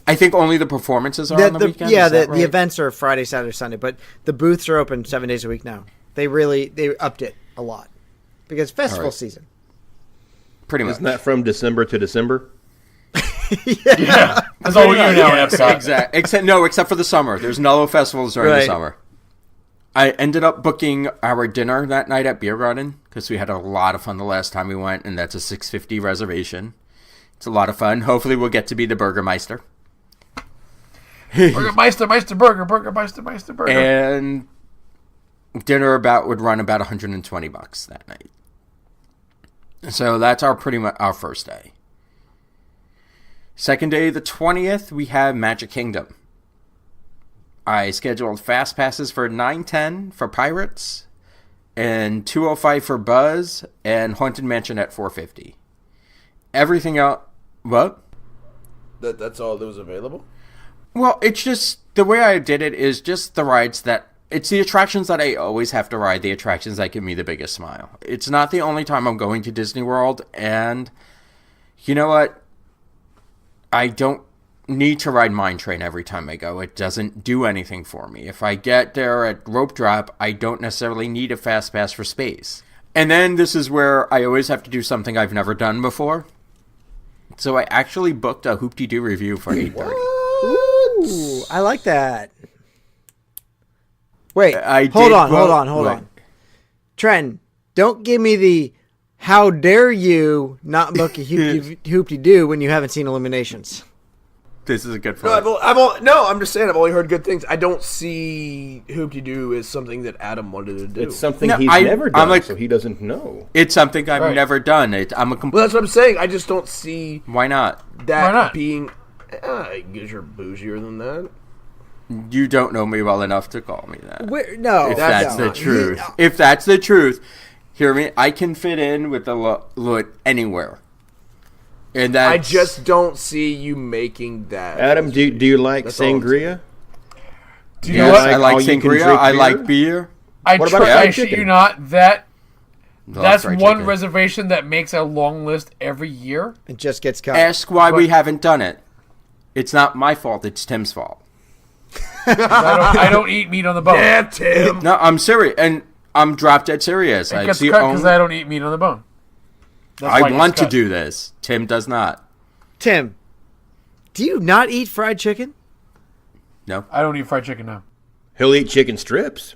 I think only the performances are on the weekend. Yeah, Is that the right? events are Friday, Saturday, Sunday, but the booths are open 7 days a week now. They upped it a lot because festival right. season. Pretty much. Isn't that from December to December? Yeah, that's all we do now in Epcot. Exactly. Except for the summer. There's no festivals during the Right. summer. I ended up booking our dinner that night at Beer Garden because we had a lot of fun the last time we went, and that's a $6.50 reservation. It's a lot of fun. Hopefully, we'll get to be the Burgermeister. Burgermeister, Burger. And dinner would run about $120 that night. So that's pretty much our first day. Second day, the 20th, we have Magic Kingdom. I scheduled fast passes for 9:10 for Pirates, and $205 for Buzz, and Haunted Mansion at $450. Everything else, what? That's all that was available? Well, it's just, the way I did it is just the rides that, it's the attractions that I always have to ride, the attractions that give me the biggest smile. It's not the only time I'm going to Disney World, and you know what? I don't need to ride Mine Train every time I go. It doesn't do anything for me. If I get there at Rope Drop, I don't necessarily need a Fast Pass for space. And then this is where I always have to do something I've never done before. So I actually booked a Hoop-Dee-Doo review for 8:30. Ooh, I like that. Wait, I hold did on. book- Trenton, don't give me the how dare you not book a Hoop-Dee-Doo when you haven't seen Illuminations. This is a good No, point. I'm just saying I've only heard good things. I don't see Hoop-Dee-Doo as something that Adam wanted to do. It's something No, he's I'm never done, like- so he doesn't know. It's something I've Right. never done. Well, that's what I'm saying. I just don't see Why not? that Why not? being. I guess you're bougier than that. You don't know me well enough to call me that. No, If that's no. the truth. If that's the truth, hear me. I can fit in with the look anywhere. And I that's, just don't see you making that. Adam, do you like That's all I'm sangria? Do you yes, know what? I like all you can sangria. drink I beer? like beer. I What about try. I fried shit chicken? you not. That's fried one chicken. reservation that makes a long list every year. It just gets cut. Ask why we But- haven't done it. It's not my fault. It's Tim's fault. I don't eat meat on the bone. Yeah, Tim. No, I'm serious, and I'm drop dead serious. It I gets see cut because I don't eat meat on the bone. That's why I it gets want to cut. do this. Tim does not. Tim, do you not eat fried chicken? No. I don't eat fried chicken now. He'll eat chicken strips.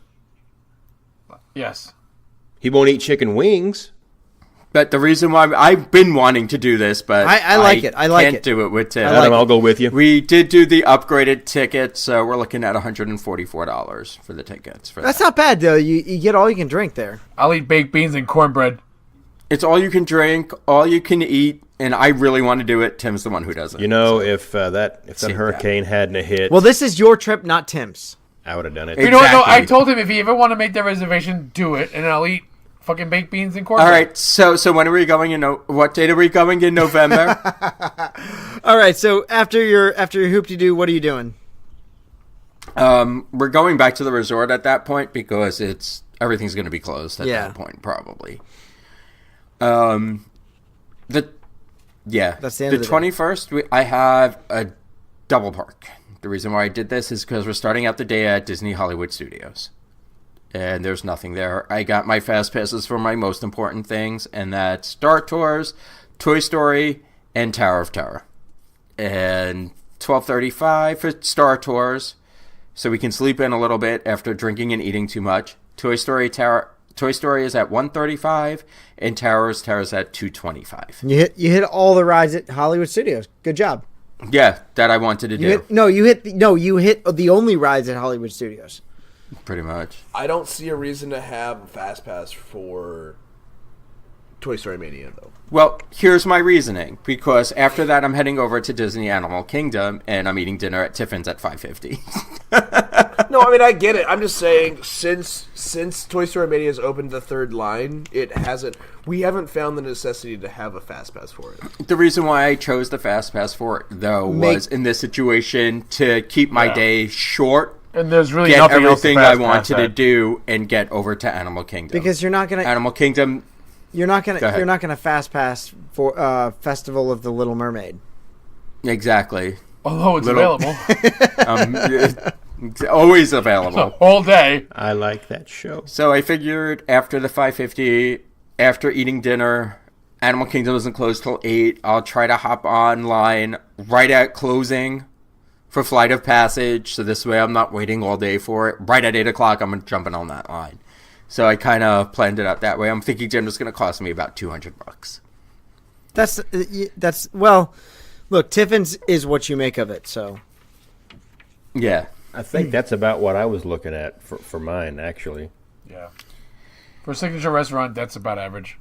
Yes. He won't eat chicken wings. But the reason why I've been wanting to do this, but I like it. I like can't it. do it with Tim. Adam, I'll go with you. We did do the upgraded ticket, so we're looking at $144 for the tickets. For That's that. not bad though. You get all you can drink there. I'll eat baked beans and cornbread. It's all you can drink, all you can eat, and I really want to do it. Tim's the one who doesn't. You know, if that See hurricane hadn't have hit, Well, this is your trip, not Tim's. I would have done it. You know what? No, I Exactly. told him if he ever want to make that reservation, do it, and I'll eat fucking baked beans and cornbread. All right, so when are we going? What date are we going in November? All right. So after your Hoop-Dee-Doo, what are you doing? We're going back to the resort at that point because everything's going to be closed at Yeah. that point, probably. That's the end the of the day. 21st, I have a double park. The reason why I did this is because we're starting out the day at Disney Hollywood Studios. And there's nothing there. I got my fast passes for my most important things, and that's Star Tours, Toy Story, and Tower of Terror. And $12.35 for Star Tours, so we can sleep in a little bit after drinking and eating too much. Toy Story is at $135, and Towers at $225. You hit all the rides at Hollywood Studios. Good job. Yeah, that I wanted to do. You hit the only rides at Hollywood Studios. Pretty much. I don't see a reason to have a fast pass for Toy Story Mania though. Well, here's my reasoning. Because after that, I'm heading over to Disney Animal Kingdom, and I'm eating dinner at Tiffin's at $5.50. No, I mean I get it. I'm just saying since Toy Story Mania has opened the third line, we haven't found the necessity to have a fast pass for it. The reason why I chose the Fast Pass for it, though, was in this situation to keep my day short. And there's really Get nothing else to everything I fast wanted pass to at. do and get over to Animal Kingdom. Because you're not gonna Animal Kingdom. Go ahead. you're not gonna fast pass for Festival of the Little Mermaid. Exactly. Although it's Little- available It's always the available. whole day. I like that show. So I figured after the 5:50, after eating dinner, Animal Kingdom doesn't close till 8. I'll try to hop online right at closing for Flight of Passage. So this way I'm not waiting all day for it. Right at 8 o'clock, I'm jumping on that line. So I kind of planned it out that way. I'm thinking dinner's going to cost me about $200. That's well. Look, Tiffin's is what you make of it. So Yeah. I think that's about what I was looking at for mine, actually. Yeah. For a signature restaurant, that's about average.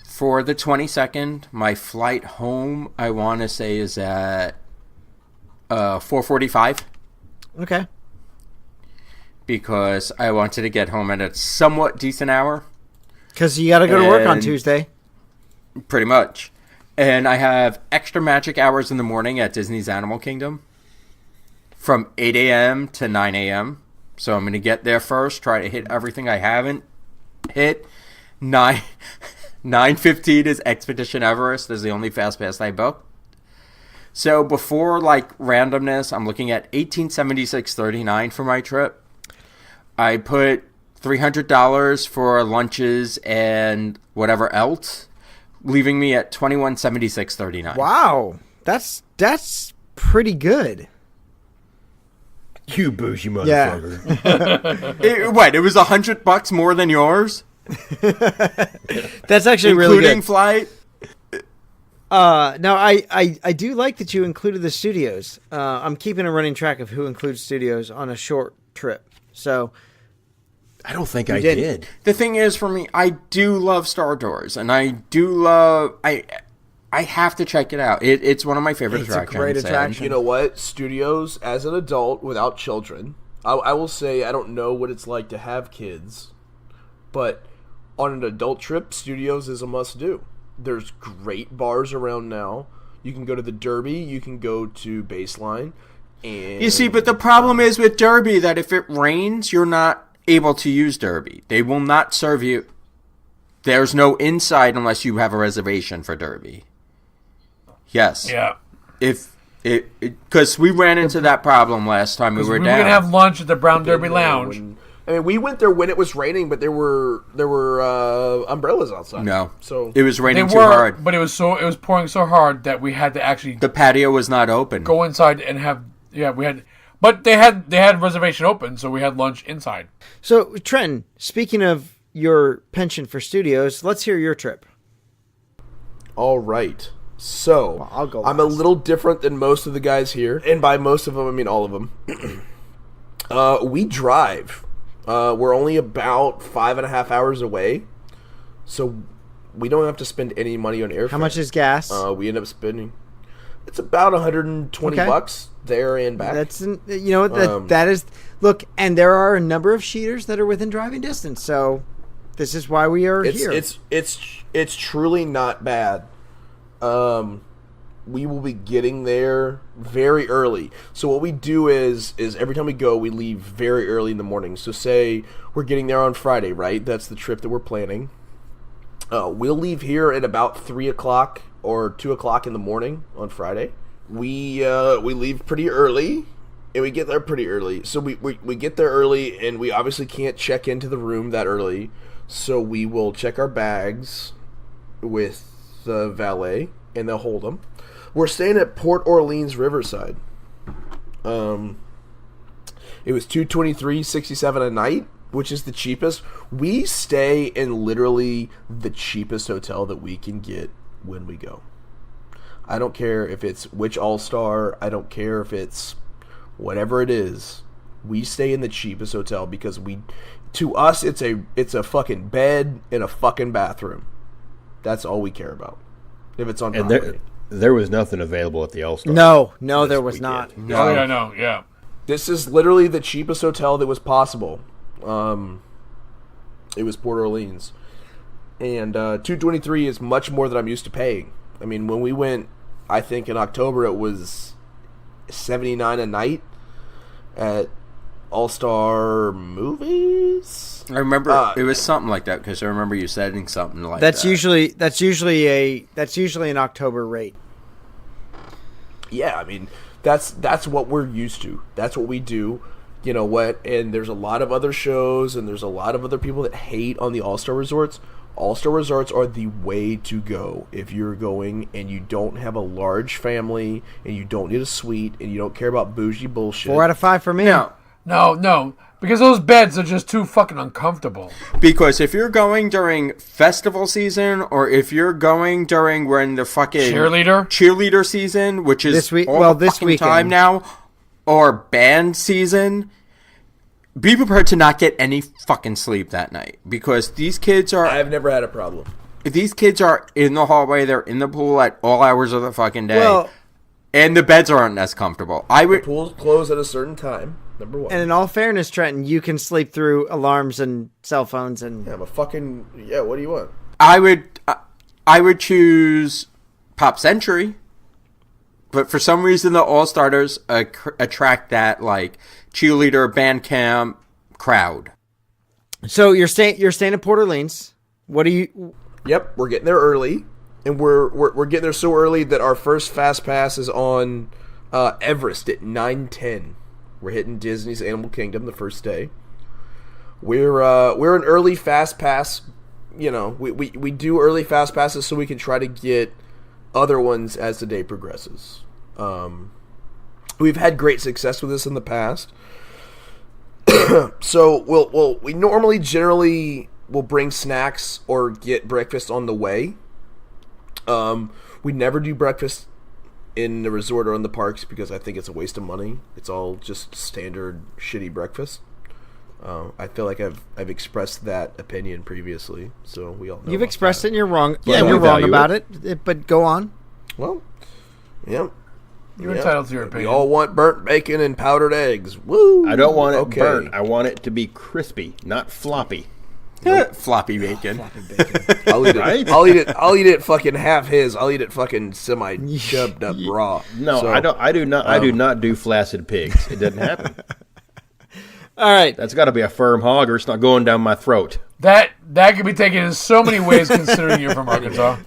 For the 22nd, my flight home, I want to say, is at 4:45. okay. because I wanted to get home at a somewhat decent hour. Because you got to go to work on And- Tuesday. Pretty much. And I have extra magic hours in the morning at Disney's Animal Kingdom from 8 a.m. to 9 a.m. So I'm going to get there first, try to hit everything I haven't hit. 9:15 is Expedition Everest. Is the only fast pass I booked. So before like randomness, I'm looking at $1876.39 for my trip. I put $300 for lunches and whatever else, leaving me at $2176.39. Wow. That's pretty good. You bougie Yeah. motherfucker. It was $100 more than yours, That's actually really including good. flight. No, I do like that you included the studios. I'm keeping a running track of who includes studios on a short trip. So I don't think I didn't. did. The thing is, for me, I do love Star Tours, and I do love. I have to check it out. It's one of my favorite It's a attractions. great and- attraction. You know what? Studios, as an adult without children, I will say I don't know what it's like to have kids, but on an adult trip, Studios is a must-do. There's great bars around now. You can go to the Derby. You can go to Baseline. And You see, but the problem is with Derby that if it rains, you're not able to use Derby. They will not serve you. There's no inside unless you have a reservation for Derby. Yes. Yeah. Because we ran into that problem last time we were We were down. gonna have lunch at the Brown Derby Lounge. I mean, we went there when it was raining, but there were umbrellas outside. No. So It was They raining too were, hard. but it was pouring so hard that we had to actually The patio was not open. go inside and have. Yeah, we had. But they had reservation open, so we had lunch inside. So, Trenton, speaking of your penchant for studios, let's hear your trip. all right. So Well, I'll go I'm a last. little different than most of the guys here, and by most of them, I mean all of them. We drive. We're only about 5.5 hours away, so we don't have to spend any money on airfare. How much is gas? We end up spending? It's about 120 Okay. bucks there and back. That's that is look, and there are a number of cheaters that are within driving distance. So this is why we are here. It's truly not bad. We will be getting there very early. So what we do is every time we go, we leave very early in the morning. So say we're getting there on Friday, right? That's the trip that we're planning. We'll leave here at about 3 o'clock or 2 o'clock in the morning on Friday. We leave pretty early, and we get there pretty early. So we get there early, and we obviously can't check into the room that early. So we will check our bags with the valet, and they'll hold them. We're staying at Port Orleans Riverside. It was $223.67 a night, which is the cheapest. We stay in literally the cheapest hotel that we can get when we go. I don't care if it's which All-Star. I don't care if it's whatever it is. We stay in the cheapest hotel because to us it's a fucking bed and a fucking bathroom. That's all we care about. If it's on And property. there was nothing available at the All-Star. no, there was not. Oh, yeah, no, yeah. This is literally the cheapest hotel that was possible. It was Port Orleans, and $223 is much more than I'm used to paying. I mean, when we went, I think in October it was $79 a night at All Star Movies. I remember it was something like that because I remember you saying something like That's that. usually an October rate. Yeah, I mean that's what we're used to. That's what we do. You know what? And there's a lot of other shows, and there's a lot of other people that hate on the All-Star Resorts. All-Star Resorts are the way to go if you're going and you don't have a large family, and you don't need a suite, and you don't care about bougie bullshit. 4 out of 5 for me. No, because those beds are just too fucking uncomfortable. Because if you're going during festival season, or if you're going during when the fucking cheerleader season, which is This week- all well, the this fucking weekend. time now, or band season, be prepared to not get any fucking sleep that night because these kids are. I've never had a problem. These kids are in the hallway. They're in the pool at all hours of the fucking day, Well- and the beds aren't as comfortable. I would. Pools close at a certain time. Number one. And in all fairness, Trenton, you can sleep through alarms and cell phones and. Yeah, I'm a fucking What do you want? I would choose Pop Century, but for some reason the All Starters attract that like cheerleader band camp crowd. So you're staying at Port Orleans. What do you? Yep, we're getting there early, and we're getting there so early that our first fast pass is on Everest at 9:10. We're hitting Disney's Animal Kingdom the first day. We're an early fast pass. You know, we do early fast passes so we can try to get other ones as the day progresses. We've had great success with this in the past. So we normally generally will bring snacks or get breakfast on the way. We never do breakfast in the resort or in the parks because I think it's a waste of money. It's all just standard shitty breakfast. I feel like I've expressed that opinion previously, so we all know. You've expressed it, and you're wrong. Yeah, You're we wrong value about it. But go on. Well, yeah. You're entitled to your We opinion. all want burnt bacon and powdered eggs. Woo! I don't want it Okay. burnt. I want it to be crispy, not floppy. Floppy bacon. I'll eat it. Right? I'll eat it. Fucking half his. I'll eat it. Fucking semi chubbed up raw. No, So, I don't. I do not do flaccid pigs. It doesn't happen. All right. That's got to be a firm hog, or it's not going down my throat. That could be taken in so many ways, considering you're from Arkansas.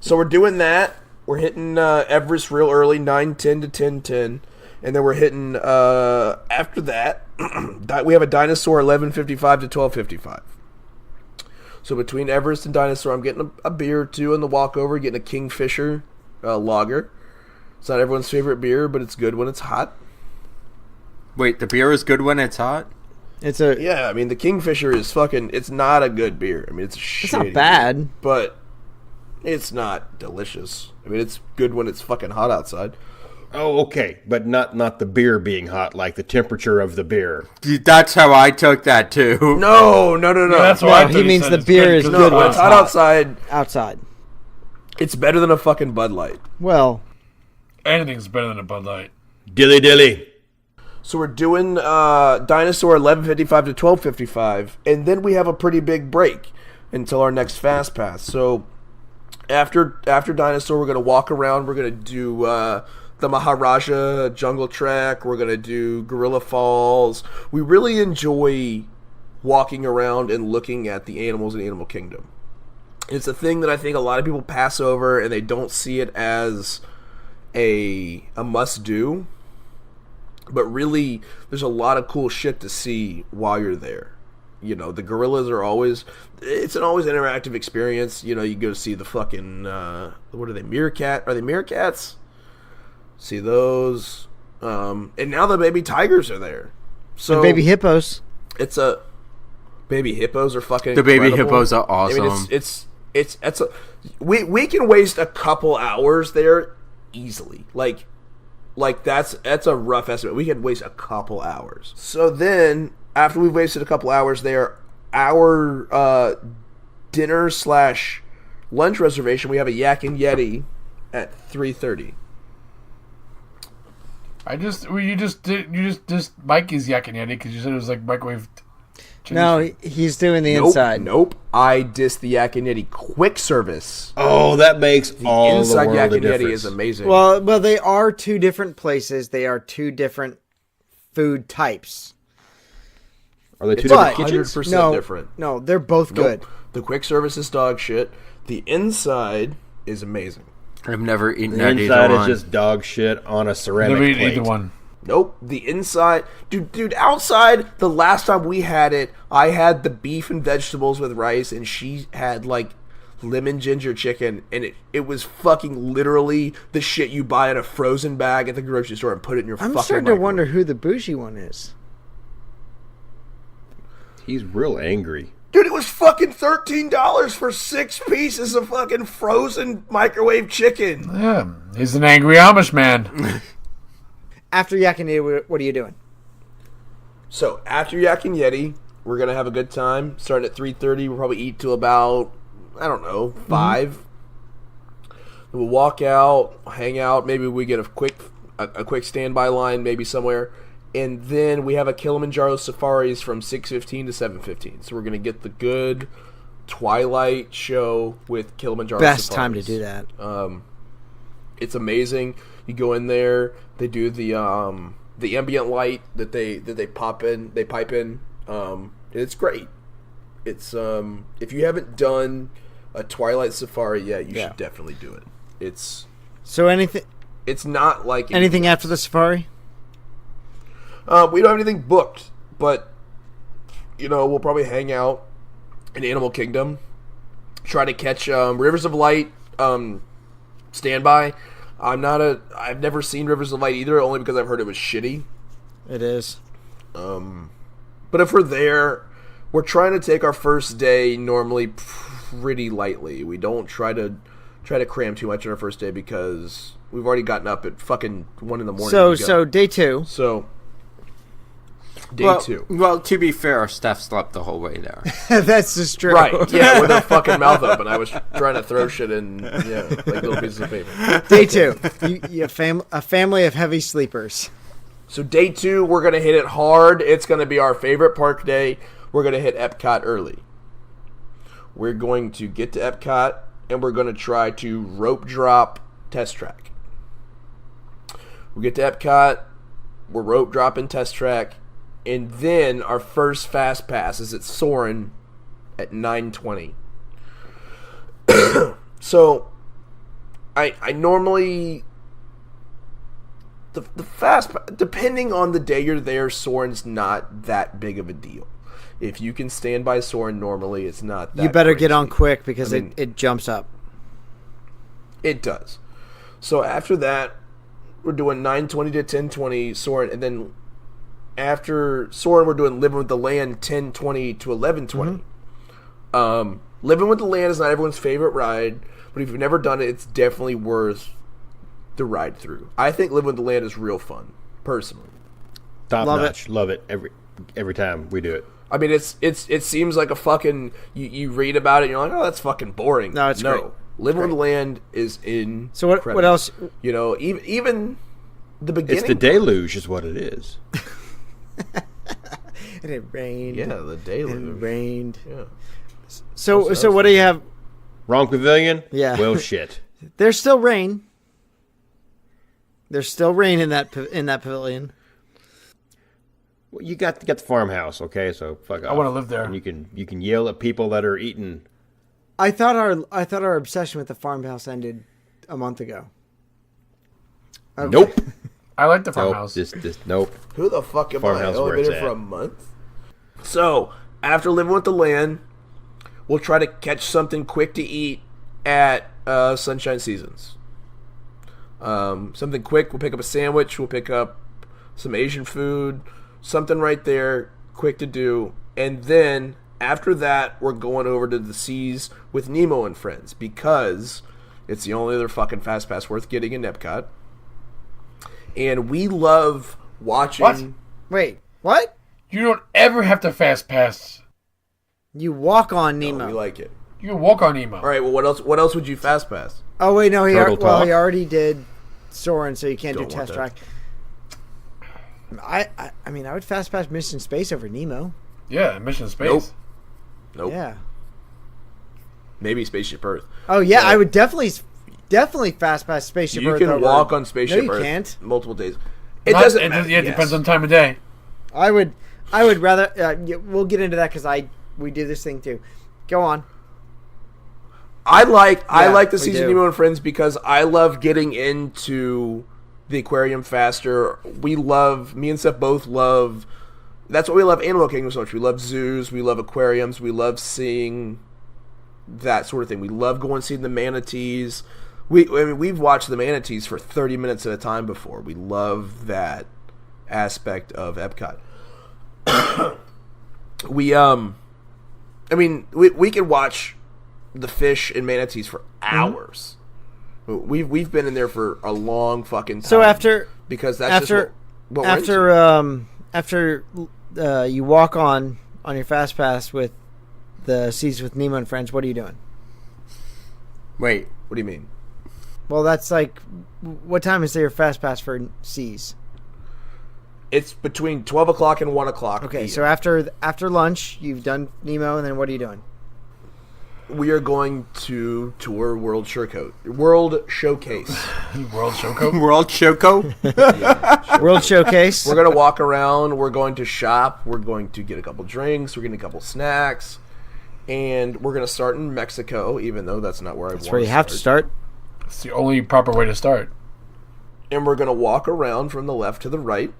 So we're doing that. We're hitting Everest real early, 9:10 to 10:10, and then we're hitting after that. We have a Dinosaur 11:55 to 12:55. So between Everest and Dinosaur, I'm getting a beer or two on the walkover. Getting a Kingfisher lager. It's not everyone's favorite beer, but it's good when it's hot. Wait, the beer is good when it's hot? It's a. Yeah, I mean the Kingfisher is fucking. It's not a good beer. I mean it's It's shitty not bad. beer, but it's not delicious. I mean it's good when it's fucking hot outside. Oh, okay, but not the beer being hot, like the temperature of the beer. That's how I took that too. No. Yeah, that's what I Well, thought he you means said. the It's beer is because good it's when When it's it's hot outside, outside. it's better than a fucking Bud Light. Well, Anything's better than a Bud Light. Dilly dilly. So we're doing Dinosaur 11:55 to 12:55, and then we have a pretty big break until our next Fast Pass. So after Dinosaur, we're gonna walk around. We're gonna do the Maharaja Jungle Trek. We're gonna do Gorilla Falls. We really enjoy walking around and looking at the animals in Animal Kingdom. It's a thing that I think a lot of people pass over, and they don't see it as a must do. But really, there's a lot of cool shit to see while you're there. You know, the gorillas are always... It's an always interactive experience. You know, you go see the fucking... what are they? Meerkat? Are they meerkats? See those. And now the baby tigers are there. So the baby hippos. It's a... Baby hippos are fucking The baby incredible. hippos are awesome. I mean, it's a... We can waste a couple hours there easily. Like that's a rough estimate. We could waste a couple hours. So then, after we've wasted a couple hours there, our dinner / lunch reservation, we have a Yak and Yeti at 3:30. You just Mikey's yakking Yeti because you said it was like microwave. No, he's doing the Nope, inside. Nope. I dissed the Yak and Yeti quick service. Oh, that makes all the Inside world Yak of and difference. Yeti is amazing. Well, they are two different places. They are two different food types. Are they two It's different But- kitchens? 100% different. No, they're both good. Nope. The quick service is dog shit. The inside is amazing. I've never eaten The that inside either is one. just dog shit on a ceramic Never eaten plate. either one. Nope. The inside, dude. Outside, the last time we had it, I had the beef and vegetables with rice, and she had like lemon ginger chicken, and it was fucking literally the shit you buy in a frozen bag at the grocery store and put it in your I'm fucking starting to microwave. wonder who the bougie one is. He's real angry. Dude, it was fucking $13 for 6 pieces of fucking frozen microwave chicken. Yeah, he's an angry Amish man. After Yak and Yeti, what are you doing? So after Yak and Yeti, we're gonna have a good time. Starting at 3:30, we'll probably eat till about 5. Then we'll walk out, hang out. Maybe we get a quick standby line, maybe somewhere, And then we have a Kilimanjaro Safaris from 6:15 to 7:15. So we're going to get the good twilight show with Kilimanjaro Best Safaris. time to do that. It's amazing. You go in there, they do the ambient light that they pipe in. It's great. It's if you haven't done a Twilight Safari yet, you should definitely do it. It's not like anything after the safari. We don't have anything booked, but we'll probably hang out in Animal Kingdom, try to catch Rivers of Light standby. I've never seen Rivers of Light either, only because I've heard it was shitty. It is. But if we're there, we're trying to take our first day normally pretty lightly. We don't try to cram too much on our first day because we've already gotten up at fucking 1 in the morning. So day 2. So day 2. Well, to be fair, our staff slept the whole way there. That's just true. Right, yeah, with their fucking mouth open. I was trying to throw shit in, like little pieces of paper. Day 2. A family of heavy sleepers. So day 2, we're going to hit it hard. It's going to be our favorite park day. We're going to hit Epcot early. We're going to get to Epcot, and we're going to try to rope drop Test Track. We get to Epcot, we're rope dropping Test Track, and then our first Fast Pass is at Soarin' at 9:20. So, I normally... The Fast Pass, depending on the day you're there, Soarin's not that big of a deal. If you can stand by Soarin' normally, it's not that You better crazy. get on quick because it jumps up. It does. So after that, we're doing 9:20 to 10:20 Soarin', and then after Soarin', we're doing Living with the Land 10:20 to 11:20. Living with the Land is not everyone's favorite ride, but if you've never done it, it's definitely worth the ride through. I think Living with the Land is real fun, personally. Top Love notch. Love it every time we do it. I mean, it seems like a fucking... You read about it, and you're like, oh, that's fucking boring. No, it's great. Living with the Land is incredible. So what else? Even the beginning... It's the deluge is what it is. And it rained. Yeah, the deluge. And it rained. Yeah. So what do you have? Wrong pavilion? Yeah. Well, shit. There's still rain. There's still rain in that pavilion. Well, you got the farmhouse, okay? So fuck off. I want to live there. And you can yell at people that are eating. I thought our obsession with the farmhouse ended a month ago. Okay. Nope. I like the Nope. farmhouse. Nope. Who the fuck am Farmhouse I? I've only where been it's here for at. a month. So, after Living with the Land, we'll try to catch something quick to eat at Sunshine Seasons. Something quick. We'll pick up a sandwich. We'll pick up some Asian food. Something right there, quick to do. And then, after that, we're going over to the Seas with Nemo and Friends because it's the only other fucking Fast Pass worth getting in Epcot. And we love watching... What? Wait, what? You don't ever have to fast pass. You walk on Nemo. No, we like it. You can walk on Nemo. All right, well, what else would you Fast Pass? Oh wait, no, he Turtle Talk. already did Soarin', so you can't Don't do want Test that. Track. I mean, I would Fast Pass Mission Space over Nemo. Yeah, Mission Space. Nope. Yeah. Maybe Spaceship Earth. Oh yeah, But I would definitely Fast Pass Spaceship You Earth. can over- walk on Spaceship No, you Earth can't. multiple days. It doesn't matter. Yeah, it depends on time of day. I would rather. We'll get into that because we do this thing too. Go on. I like the we Season do. Nemo and Friends because I love getting into the aquarium faster. Me and Seth both love. That's what we love Animal Kingdom so much. We love zoos. We love aquariums. We love seeing that sort of thing. We love going and seeing the manatees. We've watched the manatees for 30 minutes at a time before. We love that aspect of Epcot. we could watch the fish and manatees for hours. We've been in there for a long fucking time. So after because that's just what we're into. after you walk on your Fast Pass with the Seas with Nemo and Friends, what are you doing? Wait, What do you mean? Well, that's like, what time is your Fast Pass for Seas? It's between 12 o'clock and 1 o'clock. Okay, PM. so after lunch, you've done Nemo, and then what are you doing? We are going to tour World Showcase. World Showcase. World Showco? World Showcase. We're going to walk around. We're going to shop. We're going to get a couple drinks. We're getting a couple snacks. And we're going to start in Mexico, even though that's not where I want to start. That's where you have to start. It's the only proper way to start. And we're going to walk around from the left to the right.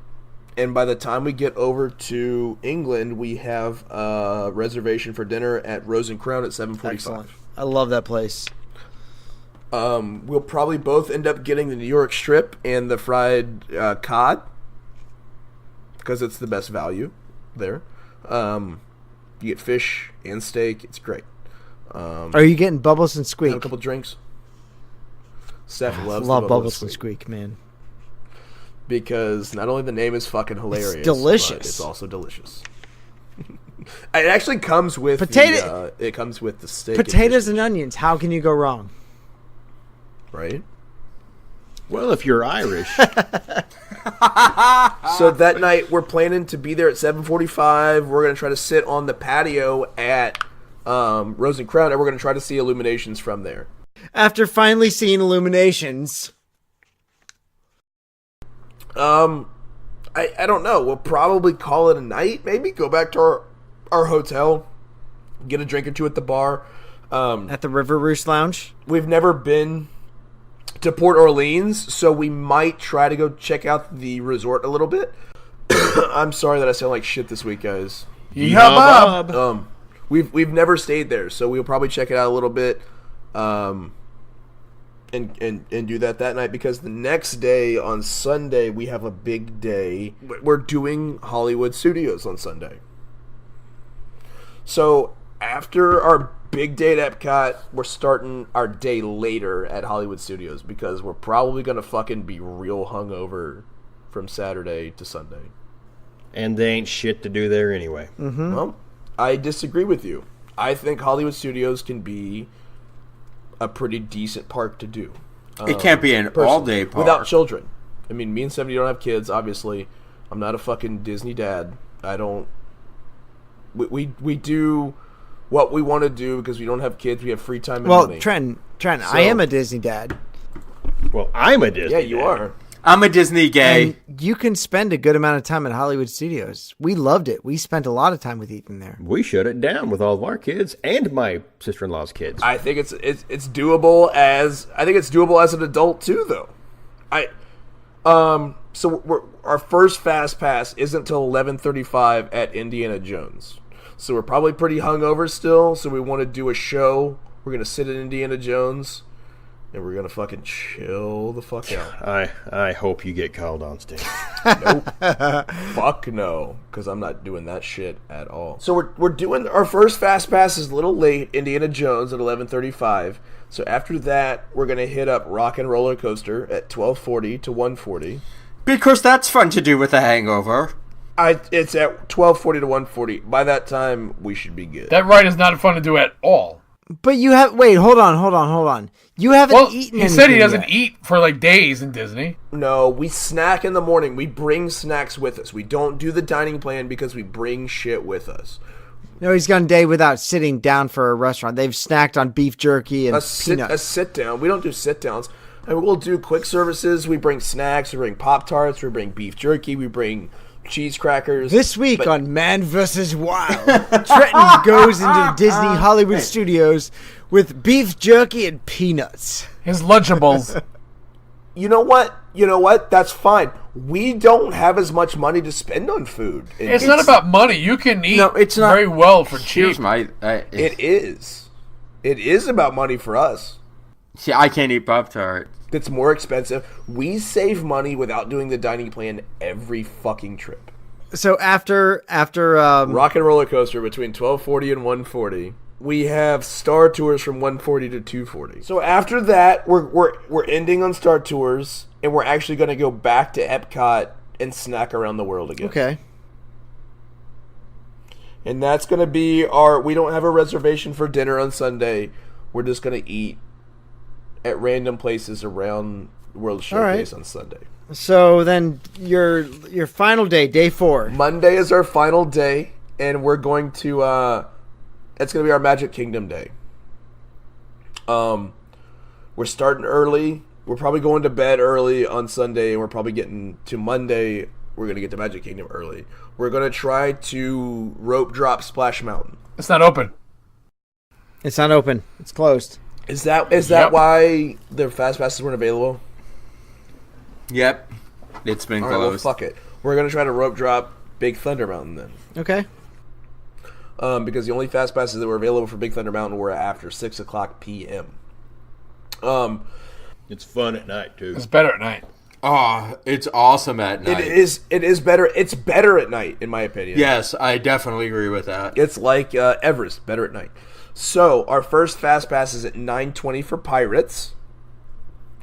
And by the time we get over to England, we have a reservation for dinner at Rose and Crown at 7:45. Excellent. I love that place. We'll probably both end up getting the New York strip and the fried cod because it's the best value there. You get fish and steak. It's great. Are you getting Bubbles and Squeak? Have a couple drinks. Seth loves love the Bubbles and Squeak, man. Because not only the name is fucking hilarious, It's delicious. but it's also delicious. It actually comes with it comes with the steak. Potatoes and onions. How can you go wrong? Right? Well, if you're Irish, So that night we're planning to be there at 7:45. We're gonna try to sit on the patio at Rose and Crown, and we're gonna try to see illuminations from there. After finally seeing Illuminations, I don't know. We'll probably call it a night. Maybe go back to our hotel, get a drink or two at the bar. at the River Roost Lounge. We've never been to Port Orleans, so we might try to go check out the resort a little bit. I'm sorry that I sound like shit this week, guys. Yeah, Bob. We've never stayed there, so we'll probably check it out a little bit, and do that night, because the next day on Sunday we have a big day. We're doing Hollywood Studios on Sunday. So after our big day at Epcot, we're starting our day later at Hollywood Studios because we're probably gonna fucking be real hungover from Saturday to Sunday. and they ain't shit to do there anyway. Well, I disagree with you. I think Hollywood Studios can be a pretty decent park to do. It can't be an Personally, all-day park. without children. I mean, me and 70 don't have kids, obviously. I'm not a fucking Disney dad. I don't... We do what we want to do because we don't have kids. We have free time and Well, money. Trent, I am a Disney dad. Well, I'm a Disney Yeah, you dad. are. I'm a Disney gay. And you can spend a good amount of time at Hollywood Studios. We loved it. We spent a lot of time with Ethan there. We shut it down with all of our kids and my sister-in-law's kids. I think it's doable as an adult too, though. So our first fast pass isn't until 11:35 at Indiana Jones. So we're probably pretty hungover still. So we want to do a show. We're gonna sit at Indiana Jones, and we're gonna fucking chill the fuck out. I hope you get called on stage. Nope. Fuck no, because I'm not doing that shit at all. So we're doing our first fast pass is a little late. Indiana Jones at 11:35. So after that, we're gonna hit up Rock and Roller Coaster at 12:40 to 1:40. Because that's fun to do with a hangover. It's at 12:40 to 1:40. By that time, we should be good. That ride is not fun to do at all. But you have... Wait, hold on. You haven't eaten he said he anything doesn't yet. eat for like days in Disney. No, we snack in the morning. We bring snacks with us. We don't do the dining plan because we bring shit with us. No, he's gone a day without sitting down for a restaurant. They've snacked on beef jerky and A peanuts. sit down. We don't do sit downs. And we'll do quick services. We bring snacks. We bring Pop-Tarts. We bring beef jerky. We bring cheese crackers. This week on Man vs. Wild, Trenton goes into Disney Hollywood Studios with beef jerky and peanuts. His Lunchables. You know what? That's fine. We don't have as much money to spend on food. It's not about money. You can eat it's not. very well for cheap. Here's my... It is. It is about money for us. See, I can't eat Pop-Tart. It's more expensive. We save money without doing the dining plan every fucking trip. So after Rock and Roller Coaster between 12:40 and 1:40. We have Star Tours from 1:40 to 2:40. So after that, we're ending on Star Tours, and we're actually going to go back to Epcot and snack around the world again. okay. And that's going to be our... We don't have a reservation for dinner on Sunday. We're just going to eat at random places around World Showcase on Sunday. So then your final day, day 4. Monday is our final day, and we're going to it's going to be our Magic Kingdom day. We're starting early. We're probably going to bed early on Sunday, and we're probably getting to Monday. We're going to get to Magic Kingdom early. We're going to try to rope drop Splash Mountain. It's not open. It's not open. It's closed. Is that Yep. why the fast passes weren't available? Yep. It's been All right, well, closed. fuck it. We're going to try to rope drop Big Thunder Mountain then. Okay. Because the only fast passes that were available for Big Thunder Mountain were after 6 o'clock p.m. It's fun at night too. It's better at night. Oh, it's awesome at night. It is better. It's better at night, in my opinion. Yes, I definitely agree with that. It's like Everest, better at night. So our first fast pass is at 9:20 for Pirates.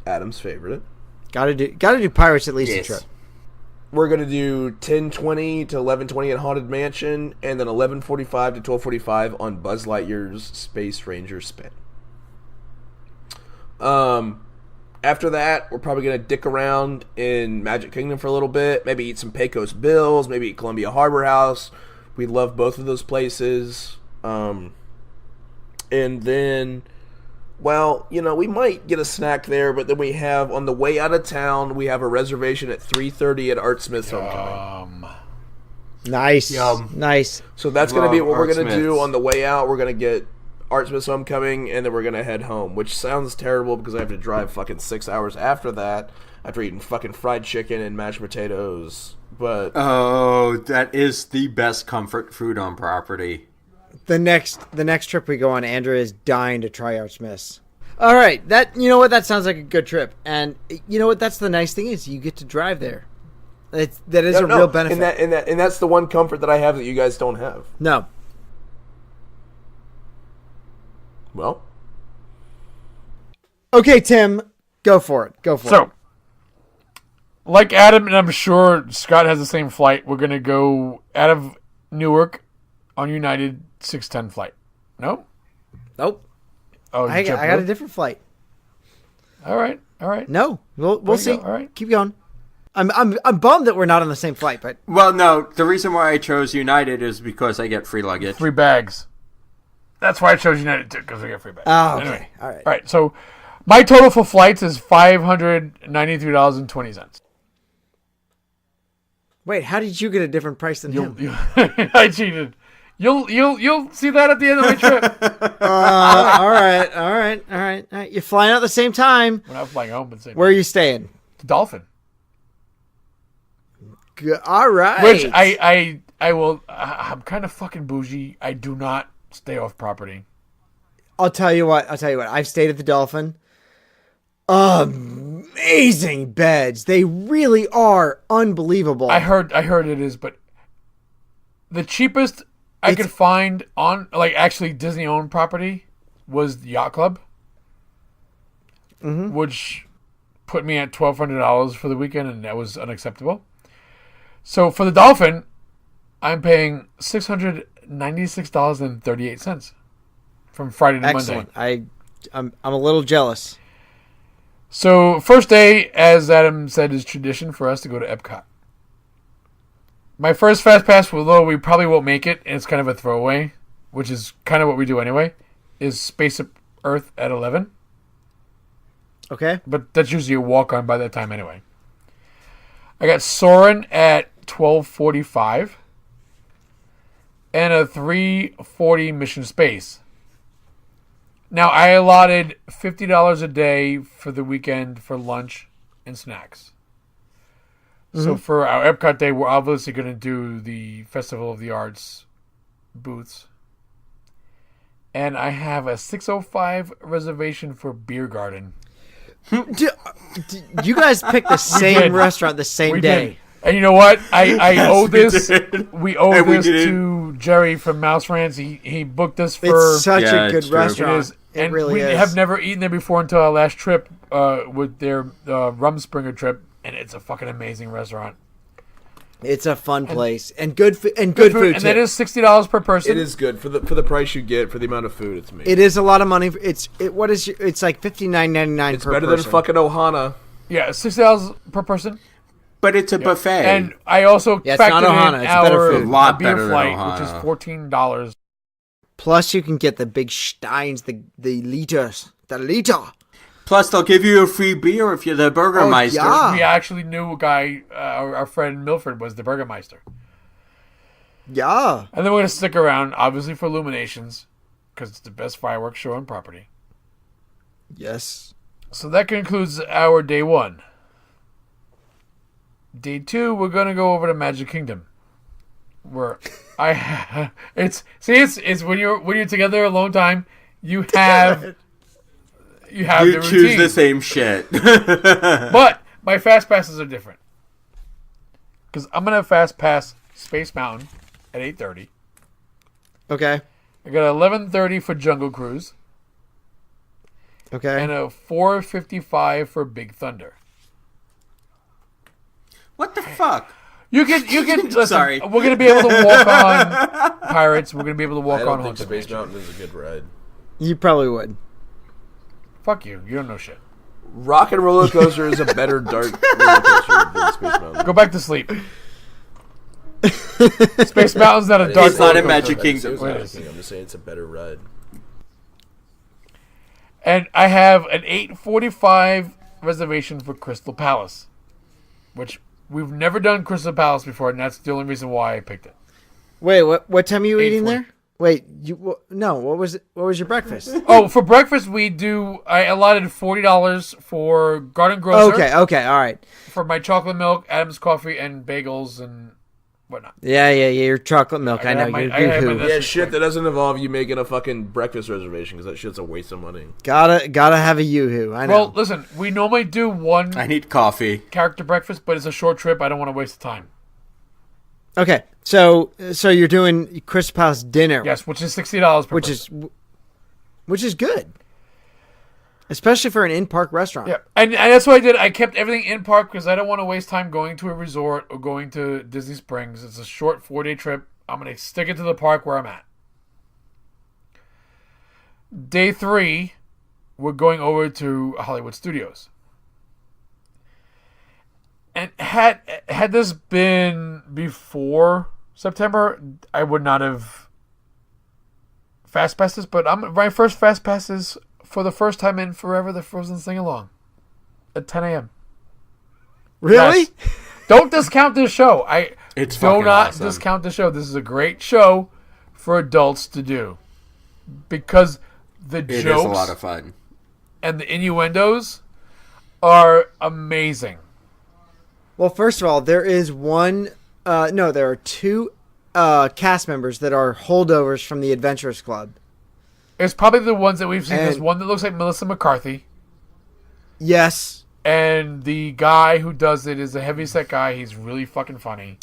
Adam's favorite. Gotta do Pirates at least a Yes. trip. We're gonna do 10:20 to 11:20 at Haunted Mansion, and then 11:45 to 12:45 on Buzz Lightyear's Space Ranger Spin. After that, we're probably going to dick around in Magic Kingdom for a little bit. Maybe eat some Pecos Bills. Maybe eat Columbia Harbor House. We love both of those places. And then, well, we might get a snack there. But then we have, on the way out of town, we have a reservation at 3:30 at Art Smith's Homecoming. Nice. Yum. Nice. So that's going to be what we're Art going to do Smith's. on the way out. We're going to get Art Smith's Homecoming, and then we're going to head home, which sounds terrible because I have to drive fucking 6 hours after that, after eating fucking fried chicken and mashed potatoes. But Oh, that is the best comfort food on property. The next trip we go on, Andrew is dying to try Art Smith's. All right, that that sounds like a good trip, and you know what? That's the nice thing is you get to drive there. That is a real benefit. And that's the one comfort that I have that you guys don't have. No. Well, Okay, Tim, go for it. So, like Adam, and I'm sure Scott has the same flight, we're going to go out of Newark on United 610 flight. No? Nope. Oh, I got a different flight. All right. No, we'll you see. go. All right. Keep going. I'm bummed that we're not on the same flight, but Well, no, the reason why I chose United is because I get free luggage. 3 bags. That's why I chose United too, because I get free bags. oh, okay, Anyway. all right. All right, so my total for flights is $593.20. Wait, how did you get a different price than him? I cheated. You'll see that at the end of my trip. All right. You're flying out at the same time. We're not flying home, but same. Where are you staying? The Dolphin. All right. Which I will. I'm kind of fucking bougie. I do not stay off property. I'll tell you what. I've stayed at the Dolphin. Amazing beds. They really are unbelievable. I heard it is, but the cheapest I could find on actually Disney owned property was the Yacht Club, which put me at $1,200 for the weekend, and that was unacceptable. So for the Dolphin, I'm paying $696.38 from Friday to Excellent. Monday. I'm a little jealous. So first day, as Adam said, is tradition for us to go to Epcot. My first fast pass, although we probably won't make it, and it's kind of a throwaway, which is kind of what we do anyway, is Space Earth at 11. Okay. But that's usually a walk-on by that time anyway. I got Soarin' at 12:45 and a 3:40 Mission Space. Now, I allotted $50 a day for the weekend for lunch and snacks. So for our Epcot day, we're obviously going to do the Festival of the Arts booths. And I have a 6:05 reservation for Beer Garden. You guys picked the same did. restaurant the same We day. did. And you know what? I owe we this. did. We owe And we this did. to Jerry from Mouse Rants. He booked us for. It's such Yeah, a good it's true. It restaurant. is. It And really we is. have never eaten there before until our last trip with their Rumspringer trip, and it's a fucking amazing restaurant. It's a fun place and good food and good food and too. that is $60 per person. it is good for the price you get for the amount of food. It's amazing. It is a lot of money. It's like $59.99 It's per better person. than fucking Ohana. Yeah, $60 per person. But it's a buffet. And I also Yeah, it's not factored Ohana, in it's better our food. A lot beer better than flight, which is Ohana. $14. Plus, you can get the big steins, the liters, the liter. Plus, they'll give you a free beer if you're the Burgermeister. yeah. We actually knew a guy, our friend Milford was the Burgermeister. Yeah. And then we're going to stick around, obviously, for Illuminations, because it's the best fireworks show on property. Yes. So that concludes our day 1. Day 2, we're going to go over to Magic Kingdom. Where it's when you're together a long time, you have You the choose routine. the same shit. But my fast passes are different. Because I'm going to fast pass Space Mountain at 8:30. Okay. I got 11:30 for Jungle Cruise. Okay. And a 4:55 for Big Thunder. What the fuck? You can listen. Sorry. We're gonna be able to walk on Pirates. We're gonna be able to walk I on don't think Haunted Space Mansion. Mountain is a good ride. You probably would. Fuck you. You don't know shit. Rock and Roller Coaster is a better dark roller coaster than Space Mountain. Go back to sleep. Space Mountain's not a dark. It's not roller in Magic coaster. Kingdom. It's Wait, Magic it is. Kingdom. I'm just saying it's a better ride. And I have an 8:45 reservation for Crystal Palace, which we've never done Crystal Palace before, and that's the only reason why I picked it. Wait, what time are you eating 8:40. there? Wait, no. What was it? What was your breakfast? Oh, for breakfast I allotted $40 for Garden Grocer. Okay, all right. For my chocolate milk, Adam's coffee, and bagels and whatnot. Yeah. Your chocolate milk. I know. have You're I have my goo-hoo. Yeah, shit that doesn't involve you making a fucking breakfast reservation because that shit's a waste of money. Gotta have a yoo-hoo. I know. Well, listen, we normally do one I need coffee. character breakfast, but it's a short trip. I don't want to waste the time. Okay, so you're doing Crystal Palace dinner. Yes, which is $60 per which person. is good, especially for an in-park restaurant. Yeah, and that's what I did. I kept everything in park because I don't want to waste time going to a resort or going to Disney Springs. It's a short 4-day trip. I'm going to stick it to the park where I'm at. Day 3, we're going over to Hollywood Studios. And had this been before September, I would not have fast passed this. But my first fast pass is for the first time in forever the Frozen sing along at 10 a.m. Really? Yes. Don't discount this show. It's do fucking not awesome. discount the show. This is a great show for adults to do because the It is jokes a lot of fun. and the innuendos are amazing. Well, first of all, there is there are 2 cast members that are holdovers from the Adventurers Club. It's probably the ones that we've seen. There's And- one that looks like Melissa McCarthy, Yes. and the guy who does it is a heavyset guy. He's really fucking funny.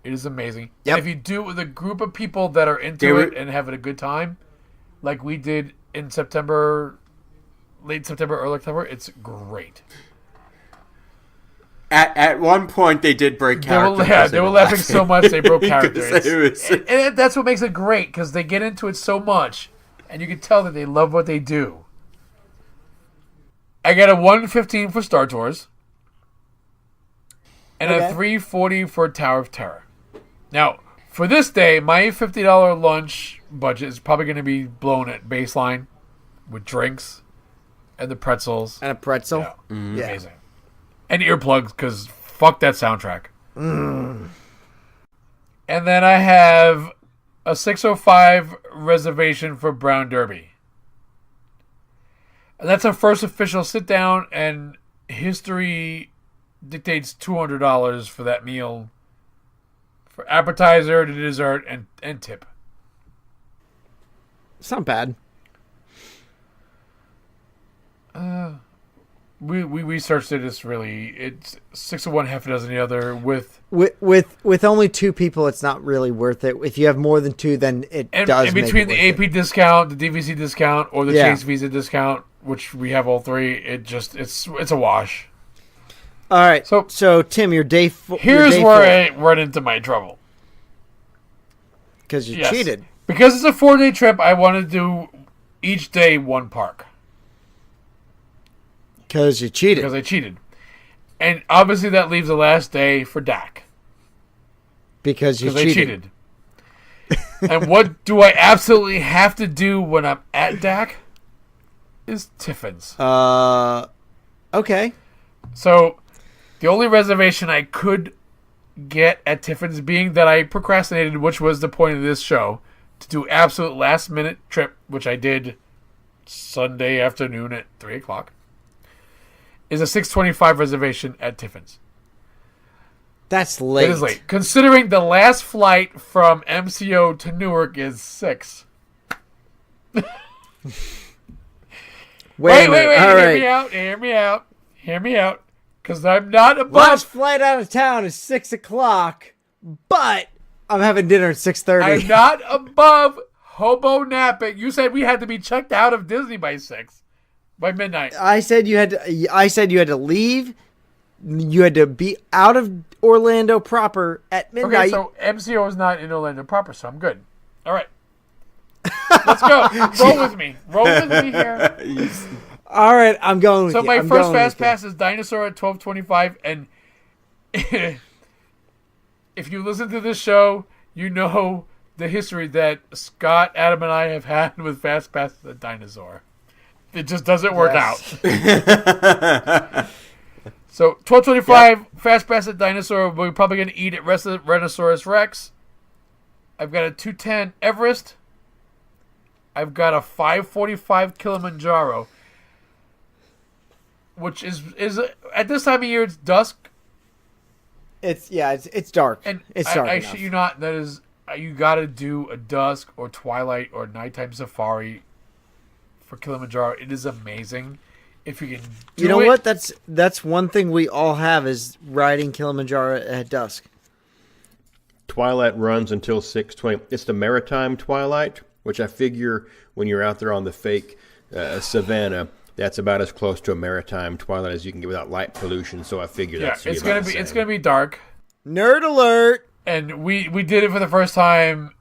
It is amazing. Yep. And if you do it with a group of people that are into They were- it and having a good time, like we did in September, late September, early October, it's great. At one point, they did break character. They were laughing so much they broke character. Because it was- And that's what makes it great because they get into it so much, and you can tell that they love what they do. I got a 115 for Star Tours, and Okay. a 340 for Tower of Terror. Now, for this day, my $50 lunch budget is probably going to be blown at baseline with drinks and the pretzels. And a pretzel. Yeah. Yeah. Amazing. And earplugs, because fuck that soundtrack. Mm. And then I have a 6:05 reservation for Brown Derby. And that's our first official sit down, and history dictates $200 for that meal. For appetizer, to dessert, and tip. It's not bad. We researched it. It's 6 of one, half a dozen the other. With only 2 people, it's not really worth it. If you have more than 2, then it does. And make between it the worth AP discount, the DVC discount, or the Yeah. Chase Visa discount, which we have all 3, it's a wash. it. All right. So- So Tim, your day. Here's where I run into my trouble. because you Yes. cheated. Because it's a 4-day trip, I want to do each day one park. Because you cheated. Because I cheated. And obviously that leaves the last day for Dak. Because you They cheated. And what do I absolutely have to do when I'm at Dak? Is Tiffin's. Okay. So, the only reservation I could get at Tiffin's, being that I procrastinated, which was the point of this show, to do absolute last minute trip, which I did Sunday afternoon at 3 o'clock, is a 6:25 reservation at Tiffin's. That's late. It is late. Considering the last flight from MCO to Newark is 6. Wait. All Hear right. Hear me out. Because I'm not above. Last flight out of town is 6 o'clock, but I'm having dinner at 6:30. I'm not above hobo napping. You said we had to be checked out of Disney by midnight. I said you had to leave. You had to be out of Orlando proper at midnight. Okay, so MCO is not in Orlando proper, so I'm good. All right. Let's go. Roll with me. Here. All right, I'm going with So you. my I'm first going fast with you. pass is Dinosaur at 12:25, and if you listen to this show, you know the history that Scott, Adam, and I have had with fast passes at Dinosaur. It just doesn't work out. So 12:25 fast pass at Dinosaur. We're probably gonna eat at Rhinoceros Rex. I've got a 2:10 Everest. I've got a 5:45 Kilimanjaro, which is at this time of year it's dusk, It's dark. and It's dark I enough. shit you not, that is you got to do a dusk or twilight or nighttime safari for Kilimanjaro. It is amazing if you can. Do You know it. what? That's one thing we all have is riding Kilimanjaro at dusk. Twilight runs until 6:20. It's the maritime twilight, which I figure when you're out there on the fake savannah, that's about as close to a maritime twilight as you can get without light pollution. So I figure Yeah, that's it's about gonna the be it's same. gonna be dark, Nerd alert! and we did it for the first time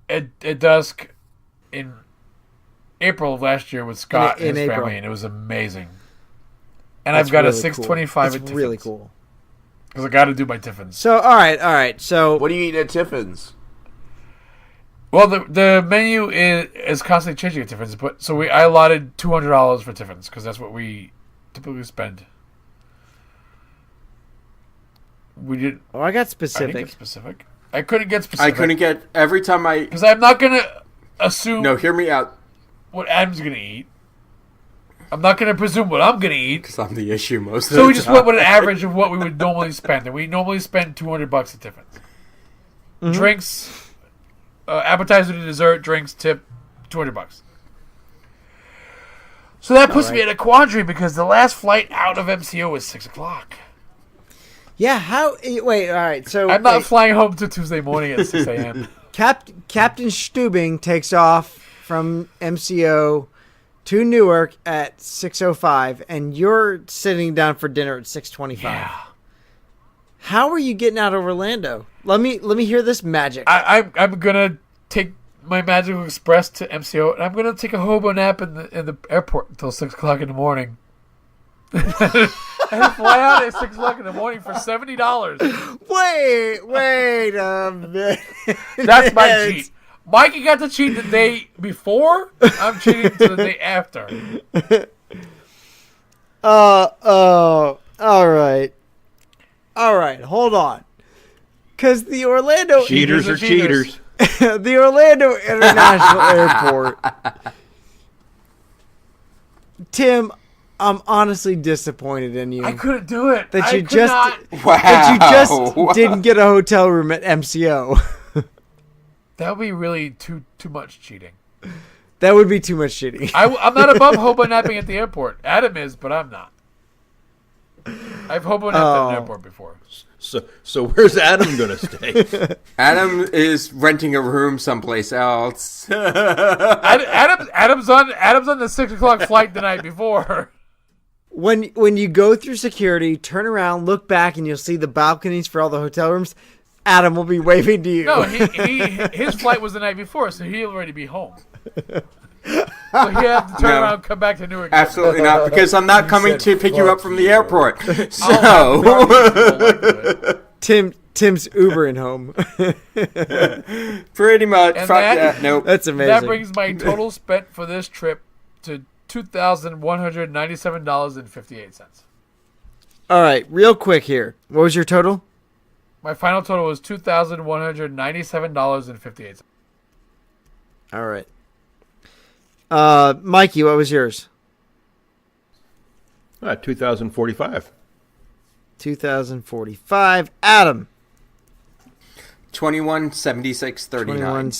at dusk in April of last year with Scott In and his April. family, and it was amazing. And That's I've got a really 6:25 cool. at It's Tiffin's. really cool. Because I got to do my Tiffins. So all right. So What do you eat at Tiffin's? Well, the menu is constantly changing at Tiffins, but so I allotted $200 for Tiffins because that's what we typically spend. We did. I got I didn't specific. get specific. I couldn't get specific. I couldn't get every time I. because I'm not gonna assume No, hear me out. what Adam's gonna eat. I'm not gonna presume what I'm gonna eat. Because I'm the issue most of So the we just time. went with an average of what we would normally spend, and we normally spend $200 at Tiffins. Mm-hmm. Drinks, appetizer to dessert, drinks, tip, $200. So that puts me in a quandary because the last flight out of MCO was 6 o'clock. Yeah. How? Wait. All right. So I'm not wait. flying home till Tuesday morning at 6 a.m. Captain Stubing takes off from MCO to Newark at 6:05, and you're sitting down for dinner at 6:25. Yeah. How are you getting out of Orlando? Let me hear this magic. I'm gonna take my Magical Express to MCO, and I'm gonna take a hobo nap in the airport until 6 o'clock in the morning. And fly out at 6 o'clock in the morning for $70. Wait a minute. That's my cheat. Mikey got to cheat the day before. I'm cheating to the day after. All right. Hold on. Because the Orlando Cheaters are cheaters. the Orlando International Airport. Tim, I'm honestly disappointed in you. I couldn't do it. That I you could just not. that you just didn't get a hotel room at MCO. That would be really too much cheating. That would be too much cheating. I'm not above hobo napping at the airport. Adam is, but I'm not. I've hobo napped at an airport before. So where's Adam going to stay? Adam is renting a room someplace else. Adam's on the 6 o'clock flight the night before. When you go through security, turn around, look back, and you'll see the balconies for all the hotel rooms. Adam will be waving to you. No, his flight was the night before, so he'll already be home. Well, you have to turn No. around and come back to Newark. Absolutely not, because I'm not coming to pick you up from the airport. So, Tim's Ubering home. pretty much. And Fuck that- that. Nope. That's amazing. That brings my total spent for this trip to $2,197.58. All right, real quick here. What was your total? My final total was $2,197.58. All right. Mikey, what was yours? 2045. 2045. Adam. 2176.39.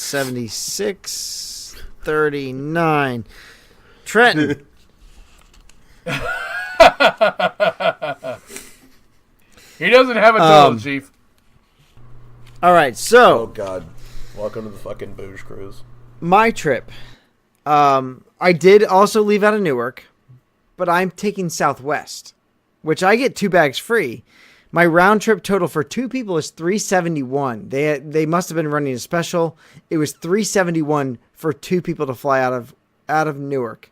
2176.39. Trenton. He doesn't have a total, Chief. All right, Oh so God, welcome to the fucking booze cruise. my trip. I did also leave out of Newark, but I'm taking Southwest, which I get 2 bags free. My round trip total for 2 people is $371. They must have been running a special. It was $371 for 2 people to fly out of Newark.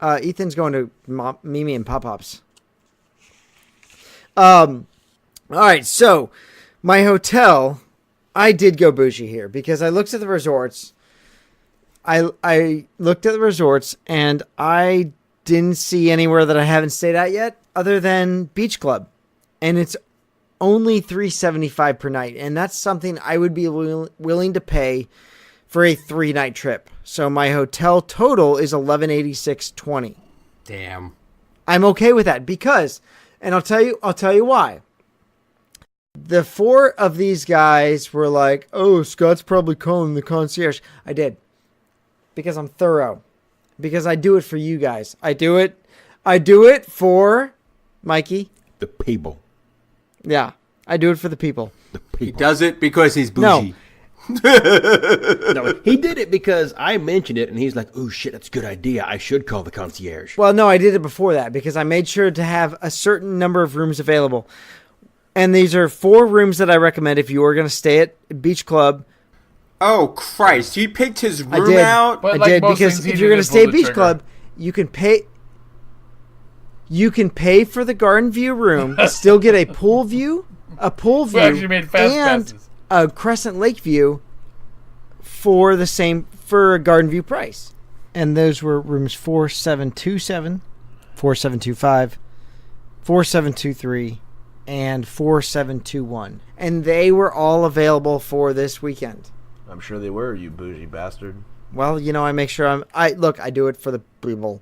Ethan's going to Mimi and Pop Pops. All right, so my hotel, I did go bougie here because I looked at the resorts. I looked at the resorts and I didn't see anywhere that I haven't stayed at yet other than Beach Club. And it's only $375 per night. And that's something I would be willing to pay for a 3-night trip. So my hotel total is $1,186.20. Damn. I'm okay with that because, and I'll tell you why. The 4 of these guys were like, "Oh, Scott's probably calling the concierge." I did. Because I'm thorough. Because I do it for you guys. I do it for Mikey. The people. Yeah. I do it for the people. The He people. does it because he's No. bougie. No, he did it because I mentioned it, and he's like, "Oh shit, that's a good idea. I should call the concierge." Well, no, I did it before that because I made sure to have a certain number of rooms available. And these are 4 rooms that I recommend if you are going to stay at Beach Club. Oh, Christ. He picked his I room did. out? But I like did most because things, he if you're going to didn't stay pull at the Beach trigger. Club, you can pay for the garden view room, still get a pool view, We actually made fast and passes. a Crescent Lake view for a garden view price. And those were rooms 4727, 4725, 4723, and 4721. And they were all available for this weekend. I'm sure they were, you bougie bastard. Well, I make sure I do it for the people.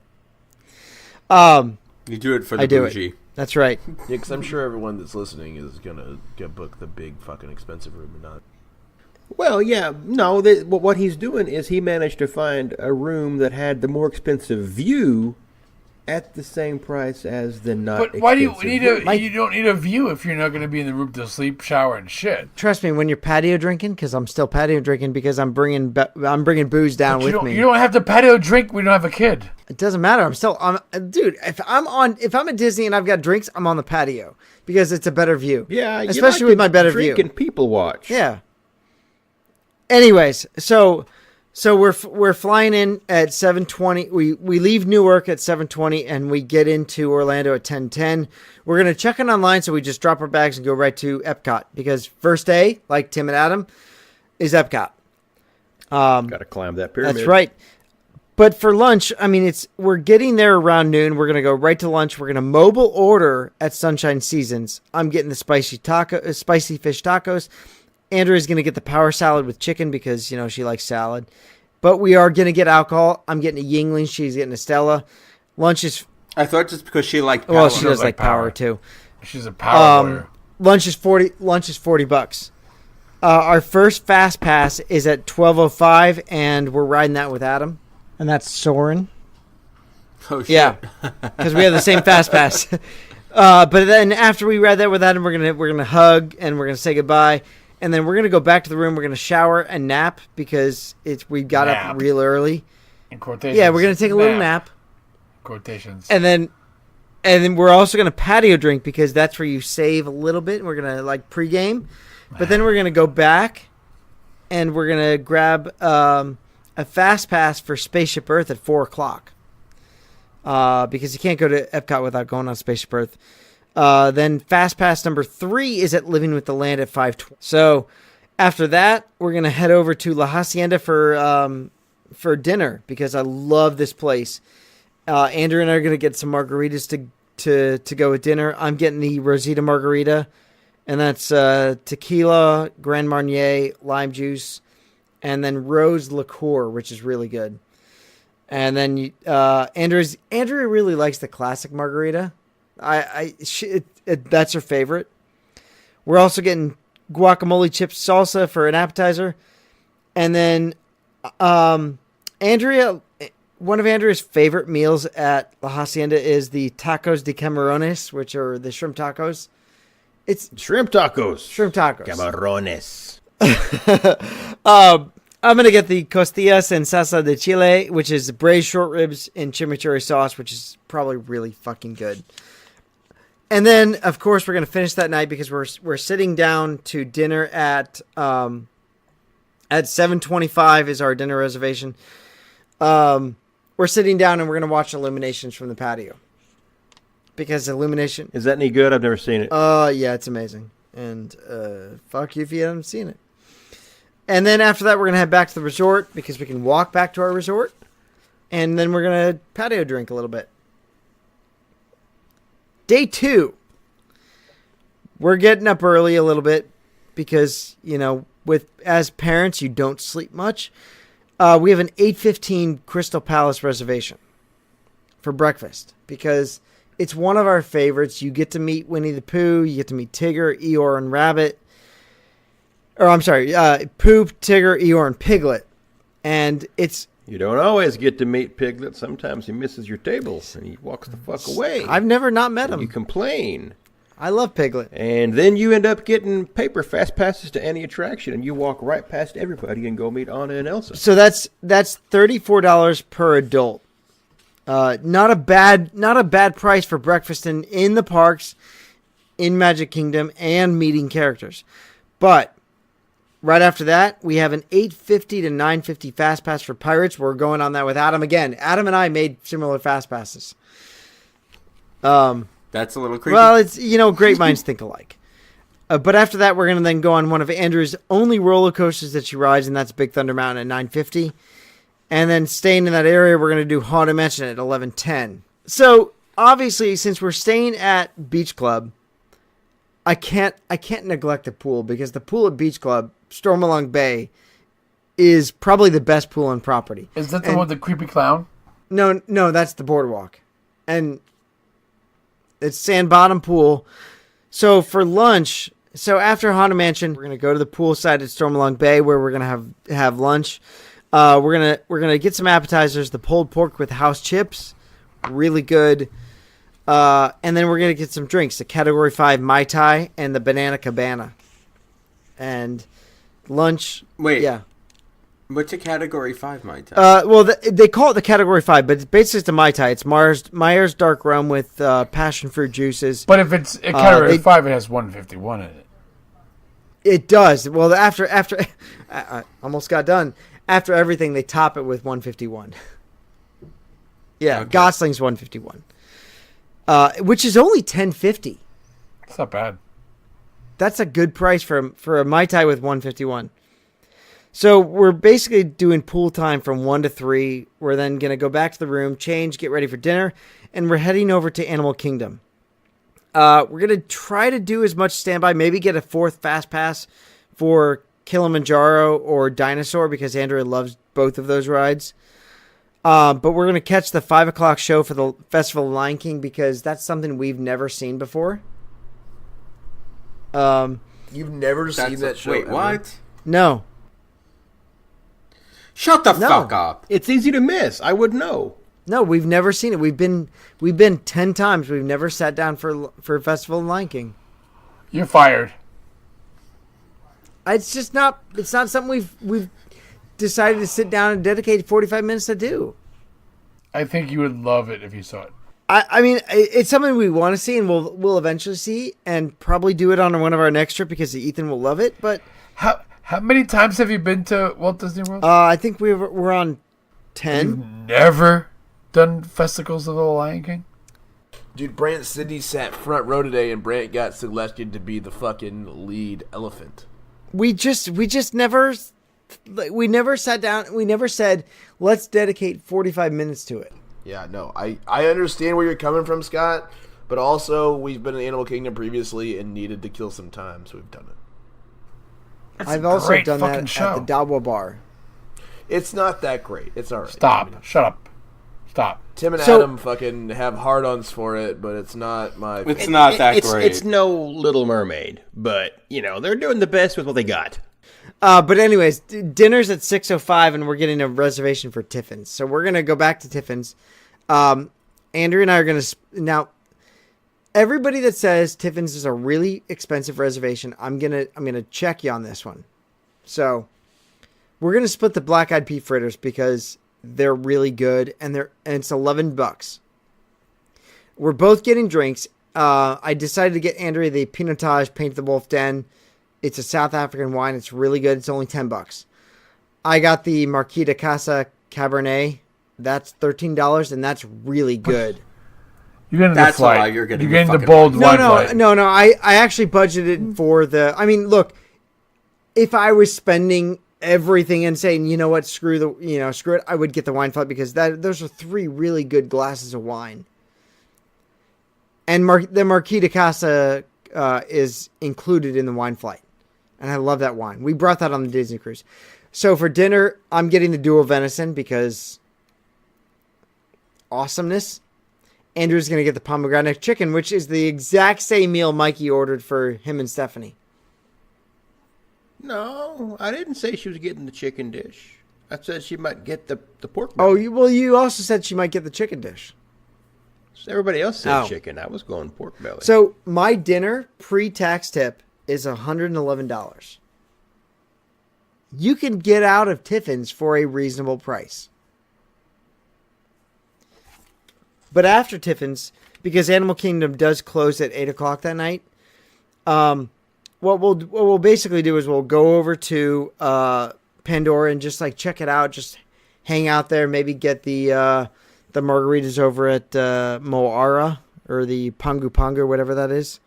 You do it for the I do bougie. it. That's right. Yeah, because I'm sure everyone that's listening is gonna get book the big fucking expensive room or not. Well, yeah, no. What he's doing is he managed to find a room that had the more expensive view at the same price as the not. But why do you expensive need room. you don't need a view if you're not going to be in the room to sleep, shower, and shit. Trust me, when you're patio drinking, because I'm still patio drinking because I'm bringing booze down You with don't, me. you don't have to patio drink. We don't have a kid. It doesn't matter. Dude. If I'm at Disney and I've got drinks, I'm on the patio because it's a better view. Yeah, you especially like with to my better drink view. and people watch. Yeah. Anyways, so we're flying in at 7:20. We leave Newark at 7:20 and we get into Orlando at 10:10. We're gonna check in online, so we just drop our bags and go right to Epcot because first day, like Tim and Adam, is Epcot. Got to climb that pyramid. That's right. But for lunch, we're getting there around noon. We're gonna go right to lunch. We're gonna mobile order at Sunshine Seasons. I'm getting the spicy fish tacos. Andrew is going to get the power salad with chicken because, she likes salad. But we are going to get alcohol. I'm getting a Yingling. She's getting a Stella. Lunch is... I thought just because she liked power. Well, she does like like power, power. too. She's a power player. Lunch is $40. Our first Fast Pass is at 12:05, and we're riding that with Adam. And that's Soren. Oh, shit. Yeah, because we have the same Fast Pass. But then after we ride that with Adam, we're gonna hug, and we're going to say goodbye. And then we're going to go back to the room. We're going to shower and nap because we got up real early. In quotations. Yeah, we're going to take a little nap. Quotations. And then we're also going to patio drink because that's where you save a little bit. And we're going to pregame. But then we're going to go back and we're going to grab a a fast pass for Spaceship Earth at 4 o'clock. Because you can't go to Epcot without going on Spaceship Earth. Then fast pass number 3 is at Living with the Land at 5:20. So after that, we're going to head over to La Hacienda for dinner because I love this place. Andrew and I are going to get some margaritas to go with dinner. I'm getting the Rosita margarita, and that's tequila, Grand Marnier, lime juice, and then rose liqueur, which is really good. And then Andrew really likes the classic margarita. That's her favorite. We're also getting guacamole chips salsa for an appetizer, and then Andrea. One of Andrea's favorite meals at La Hacienda is the tacos de camarones, which are the shrimp tacos. It's Shrimp tacos. shrimp tacos. Camarones. I'm going to get the costillas en salsa de chile, which is braised short ribs in chimichurri sauce, which is probably really fucking good. And then, of course, we're going to finish that night because we're sitting down to dinner at 7:25 is our dinner reservation. We're sitting down and we're going to watch Illuminations from the patio. Because Illumination... Is that any good? I've never seen it. Yeah, it's amazing. And fuck you if you haven't seen it. And then after that, we're going to head back to the resort because we can walk back to our resort. And then we're going to patio drink a little bit. Day 2. We're getting up early a little bit because, as parents, you don't sleep much. We have an 8:15 Crystal Palace reservation for breakfast because it's one of our favorites. You get to meet Winnie the Pooh. You get to meet Tigger, Eeyore, and Rabbit. Or I'm sorry, Pooh, Tigger, Eeyore, and Piglet. And it's... You don't always get to meet Piglet. Sometimes he misses your tables and he walks the fuck away. I've never not met him. You complain. I love Piglet. And then you end up getting paper fast passes to any attraction, and you walk right past everybody and go meet Anna and Elsa. So that's $34 per adult. Not a bad price for breakfast in the parks, in Magic Kingdom, and meeting characters. But right after that, we have an $8.50 to $9.50 fast pass for Pirates. We're going on that with Adam again. Adam and I made similar fast passes. That's a little creepy. Well, it's, great minds think alike. But after that, we're going to then go on one of Andrew's only roller coasters that she rides, and that's Big Thunder Mountain at $9.50. And then staying in that area, we're going to do Haunted Mansion at $11.10. So, obviously, since we're staying at Beach Club, I can't neglect the pool, because the pool at Beach Club, Stormalong Bay, is probably the best pool on property. Is that the one with the creepy clown? No, that's the boardwalk. And it's sand bottom pool. So for lunch, after Haunted Mansion, we're gonna go to the poolside at Stormalong Bay where we're gonna have lunch. We're gonna get some appetizers. The pulled pork with house chips, really good. And then we're gonna get some drinks: the Category 5 Mai Tai and the Banana Cabana. And lunch. Wait. Yeah. What's a Category 5 Mai Tai? Well, they call it the Category 5, but basically it's a Mai Tai. It's Myers Dark Rum with passion fruit juices. But if it's a Category 5, it has 151 in it. It does. Well, after I almost got done. After everything, they top it with 151. Yeah, okay. Gosling's 151, which is only $10.50. It's not bad. That's a good price for a Mai Tai with 151. So we're basically doing pool time from 1 to 3. We're then going to go back to the room, change, get ready for dinner, and we're heading over to Animal Kingdom. We're going to try to do as much standby, maybe get a 4th fast pass for Kilimanjaro or Dinosaur, because Andrea loves both of those rides. But we're going to catch the 5 o'clock show for the Festival of Lion King, because that's something we've never seen before. You've never seen that show? Wait, ever? what? No. Shut the fuck up. It's easy to miss. I would know. No, we've never seen it. We've been 10 times. We've never sat down for Festival of Lion King. You're fired. It's just not. It's not something we've decided to sit down and dedicate 45 minutes to do. I think you would love it if you saw it. I mean, it's something we want to see, and we'll eventually see, and probably do it on one of our next trip because Ethan will love it. But How many times have you been to Walt Disney World? I think we're on 10. You've never done Festivals of the Lion King? Dude, Brant Sidney sat front row today, and Brant got selected to be the fucking lead elephant. We just never sat down. We never said, let's dedicate 45 minutes to it. Yeah, no, I understand where you're coming from, Scott, but also we've been in Animal Kingdom previously and needed to kill some time, so we've done it. That's I've a also great done fucking that show. at the Dawa Bar. It's not that great. It's all right. Stop. Shut up. Stop. Tim and So- Adam fucking have hard-ons for it, but it's not my... It's not that it's, great. It's no Little Mermaid, but, they're doing the best with what they got. But anyways, dinner's at 6:05, and we're getting a reservation for Tiffin's. So we're gonna go back to Tiffin's. Andrew and I are gonna now. Everybody that says Tiffin's is a really expensive reservation, I'm gonna check you on this one. So we're gonna split the black eyed pea fritters because they're really good, and it's $11. We're both getting drinks. I decided to get Andrea the Pinotage Paint the Wolf Den. It's a South African wine. It's really good. It's only $10. I got the Marquis de Casa Cabernet. That's $13, and that's really good. You're getting That's the flight. why you're getting You're getting the the fucking bold wine. wine flight. No. I actually budgeted for the. I mean, look, if I was spending everything and saying, you know what, screw it, I would get the wine flight because those are 3 really good glasses of wine. And the Marquis de Casa is included in the wine flight. And I love that wine. We brought that on the Disney cruise. So for dinner, I'm getting the dual venison because awesomeness. Andrew's going to get the pomegranate chicken, which is the exact same meal Mikey ordered for him and Stephanie. No, I didn't say she was getting the chicken dish. I said she might get the pork Oh, belly. you also said she might get the chicken dish. Everybody else said Oh. chicken. I was going pork belly. So my dinner pre-tax tip is $111. You can get out of Tiffin's for a reasonable price. But after Tiffin's, because Animal Kingdom does close at 8 o'clock that night, what we'll basically do is we'll go over to Pandora and just like check it out, just hang out there, maybe get the margaritas over at Moara or the Pangu Pangu, whatever that is.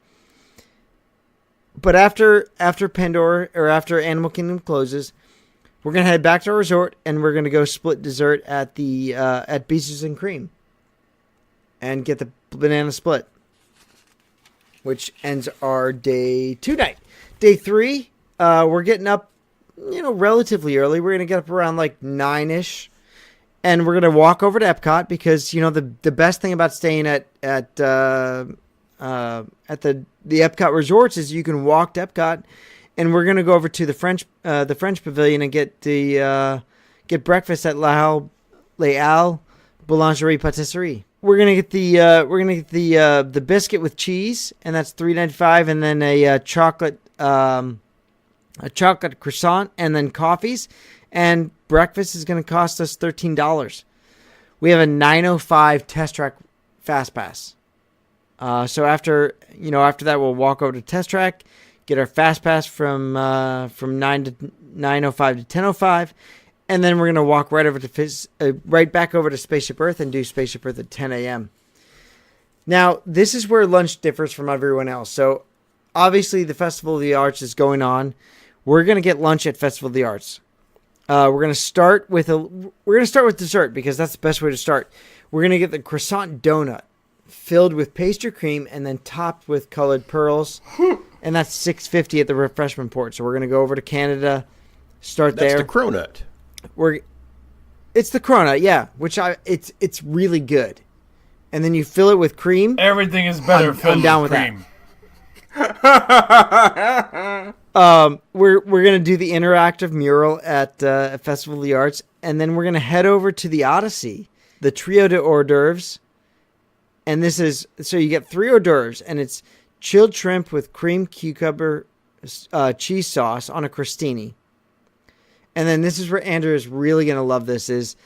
But after Pandora or after Animal Kingdom closes, we're gonna head back to our resort and we're gonna go split dessert at the at Beaches and Cream and get the banana split, which ends our day 2 night. Day 3, we're getting up, relatively early. We're gonna get up around like 9ish, and we're gonna walk over to Epcot because the best thing about staying at the Epcot resorts is you can walk to Epcot, and we're gonna go over to the French Pavilion and get breakfast at Les Halles Boulangerie Patisserie. We're gonna get the biscuit with cheese, and that's $3.95, and then a chocolate croissant, and then coffees, and breakfast is gonna cost us $13. We have a 9:05 Test Track Fast Pass. So after that, we'll walk over to Test Track, get our Fast Pass from 9:05 to 10:05, and then we're gonna walk right over to right back over to Spaceship Earth and do Spaceship Earth at 10 a.m. Now, this is where lunch differs from everyone else. So, obviously, the Festival of the Arts is going on. We're gonna get lunch at Festival of the Arts. We're gonna start with dessert because that's the best way to start. We're gonna get the croissant donut filled with pastry cream and then topped with colored pearls, and that's $6.50 at the refreshment port. So we're gonna go over to Canada, start That's there. the cronut. It's the cronut, yeah, it's really good, and then you fill it with cream. Everything is better I'm filled down with with cream. We're gonna do the interactive mural at Festival of the Arts, and then we're gonna head over to the Odyssey, the trio de hors d'oeuvres, and this is so you get 3 hors d'oeuvres, and it's chilled shrimp with cream cucumber cheese sauce on a crostini, and then this is where Andrew is really gonna love. This is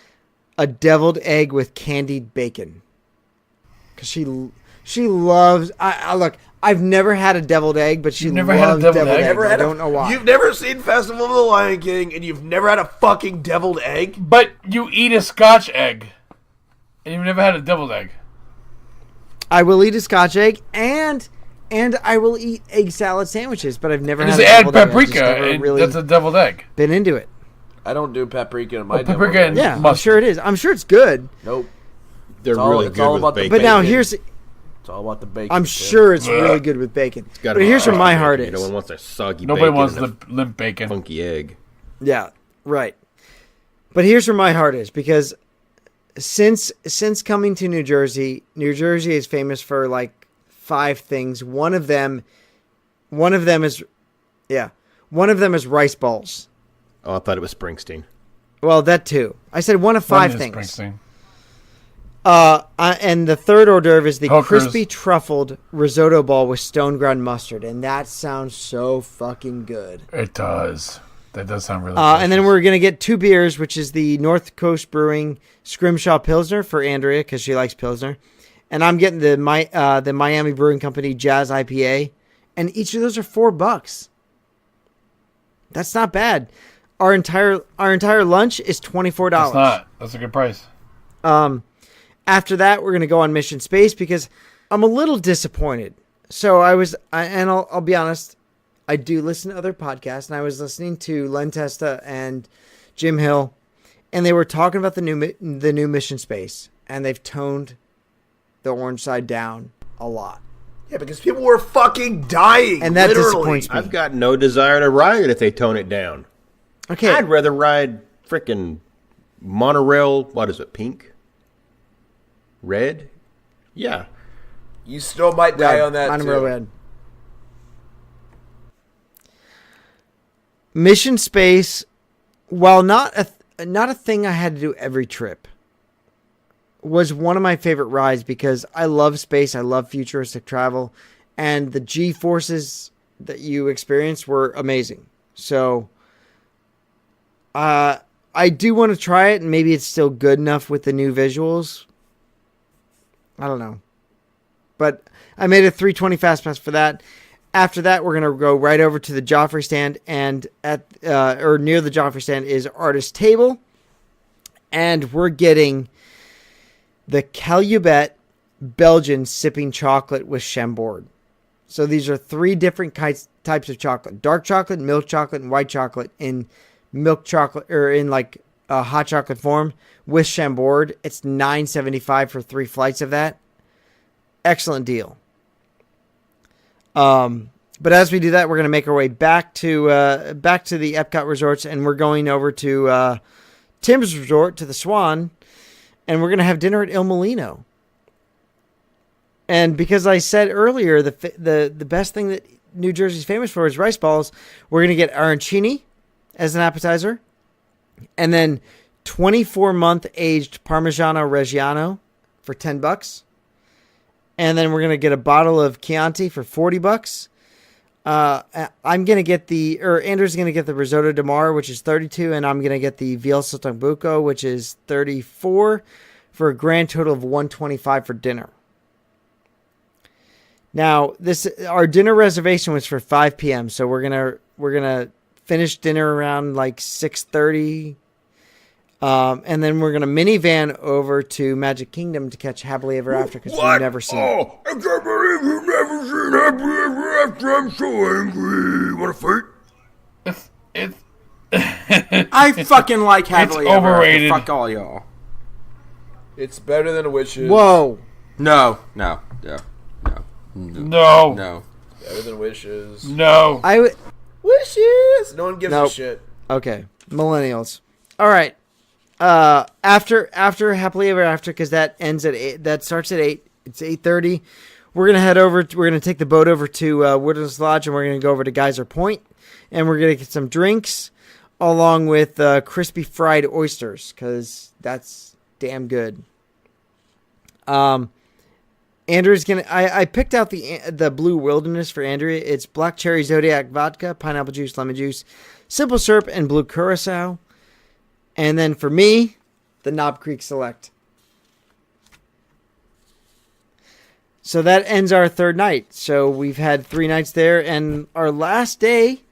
a deviled egg with candied bacon, because She loves. I look. I've never had a deviled egg, but she You've never had a loves deviled egg? eggs. Never I had don't know why. You've never seen Festival of the Lion King, and you've never had a fucking deviled egg? But you eat a Scotch egg, and you've never had a deviled egg. I will eat a Scotch egg, and I will eat egg salad sandwiches, but I've never And had just a add deviled egg. I've just paprika, never and really that's a deviled egg. been into it. I don't do paprika in my deviled paprika egg. and- Yeah, I'm Mustard. sure it is. I'm sure it's good. Nope. They're all- really it's good all with about the bacon. But now Bacon. here's. It's all about the bacon. I'm too. sure it's really good with bacon. Gotta But be here's where my bacon. heart No is. one wants a soggy Nobody bacon wants and the limp bacon. funky egg. Yeah, right. But here's where my heart is, because since coming to New Jersey is famous for like 5 things. One of them is rice balls. Oh, I thought it was Springsteen. Well, that too. I said one of 5 One is things. Springsteen. And the third hors d'oeuvre is the Hookers. crispy truffled risotto ball with stone ground mustard, and that sounds so fucking good. It does. That does sound really And then delicious. we're gonna get 2 beers, which is the North Coast Brewing Scrimshaw Pilsner for Andrea because she likes Pilsner, and I'm getting the Miami Brewing Company Jazz IPA, and each of those are $4. That's not bad. Our entire lunch is $24. It's not. That's a good price. After that, we're going to go on Mission Space because I'm a little disappointed. So I'll be honest, I do listen to other podcasts, and I was listening to Len Testa and Jim Hill, and they were talking about the new Mission Space, and they've toned the orange side down a lot. Yeah, because people were fucking dying. And that literally. disappoints me. I've got no desire to ride it if they tone it down. Okay, I'd rather ride frickin' monorail. What is it? Pink? Red? Yeah. You still might die on that Monorail too. Red. Mission Space, while not a thing I had to do every trip, was one of my favorite rides because I love space, I love futuristic travel, and the G-forces that you experienced were amazing. So, I do want to try it, and maybe it's still good enough with the new visuals. I don't know. But I made a 320 fast pass for that. After that, we're going to go right over to the Joffrey stand, and near the Joffrey stand is Artist Table. And we're getting the Calumet Belgian sipping chocolate with Chambord. So these are 3 different types of chocolate: dark chocolate, milk chocolate, and white chocolate in milk chocolate, or in like a hot chocolate form with Chambord. It's $9.75 for 3 flights of that. Excellent deal. But as we do that, we're going to make our way back to the Epcot resorts, and we're going over to Tim's resort, to the Swan, and we're going to have dinner at Il Molino. And because I said earlier the best thing that New Jersey's famous for is rice balls, we're going to get arancini as an appetizer, and then 24-month aged Parmigiano Reggiano for $10. And then we're going to get a bottle of Chianti for $40. I'm going to get Andrew's going to get the Risotto di Mare, which is $32, and I'm going to get the Veal Sottobuco, which is $34, for a grand total of $125 for dinner. Now, our dinner reservation was for 5 p.m., so we're gonna finish dinner around like 6:30. And then we're going to minivan over to Magic Kingdom to catch Happily Ever After because we've never seen it. Oh, I can't believe you've never seen Happily Ever After. I'm so angry. Want to fight? I fucking like Happily Ever After. overrated. Fuck all y'all. It's better than Wishes. Whoa. No. Better than Wishes. No. Wishes! No one gives Nope. a shit. Okay. Millennials. All right. After Happily Ever After, because that ends at 8. That starts at 8. It's 8:30. We're gonna head over. We're gonna take the boat over to Woodlands Lodge, and we're gonna go over to Geyser Point, and we're gonna get some drinks, along with crispy fried oysters, because that's damn good. Andrew's gonna. I picked out the Blue Wilderness for Andrea. It's black cherry Zodiac vodka, pineapple juice, lemon juice, simple syrup, and blue curacao. And then for me, the Knob Creek Select. So that ends our third night. So we've had 3 nights there, and our last day,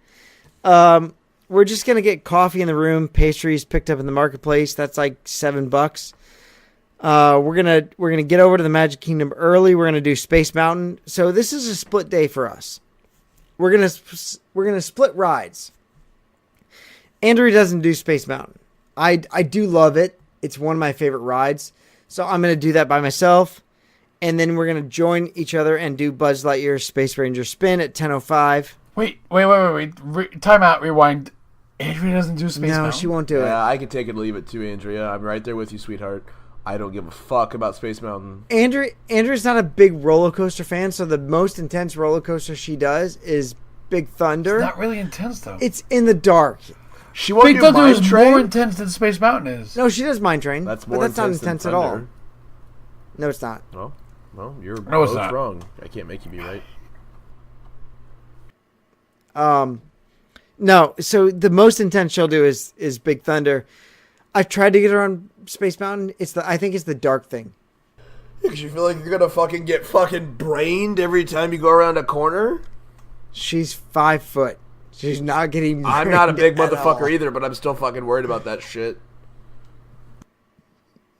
we're just gonna get coffee in the room, pastries picked up in the marketplace. That's like $7. We're gonna get over to the Magic Kingdom early. We're gonna do Space Mountain. So this is a split day for us. We're gonna split rides. Andrew doesn't do Space Mountain. I do love it. It's one of my favorite rides. So I'm gonna do that by myself, and then we're gonna join each other and do Buzz Lightyear Space Ranger Spin at 10:05. Wait. Time out. Rewind. Andrea doesn't do Space Mountain. No, she won't do it. Yeah, I can take it or leave it too, Andrea. I'm right there with you, sweetheart. I don't give a fuck about Space Mountain. Andrew's not a big roller coaster fan, so the most intense roller coaster she does is Big Thunder. It's not really intense though. It's in the dark. She won't Big do Thunder Mine is Train? more intense than Space Mountain is. No, she does Mine Train. That's but more that's not intense than intense at all. Thunder. No, it's not. Well, you're No, it's both not. wrong. I can't make you be right. No, so the most intense she'll do is Big Thunder. I tried to get her on Space Mountain. I think it's the dark thing. Because you feel like you're gonna fucking get fucking brained every time you go around a corner? She's 5 foot. She's not getting. I'm not a big brained at all. motherfucker either, but I'm still fucking worried about that shit.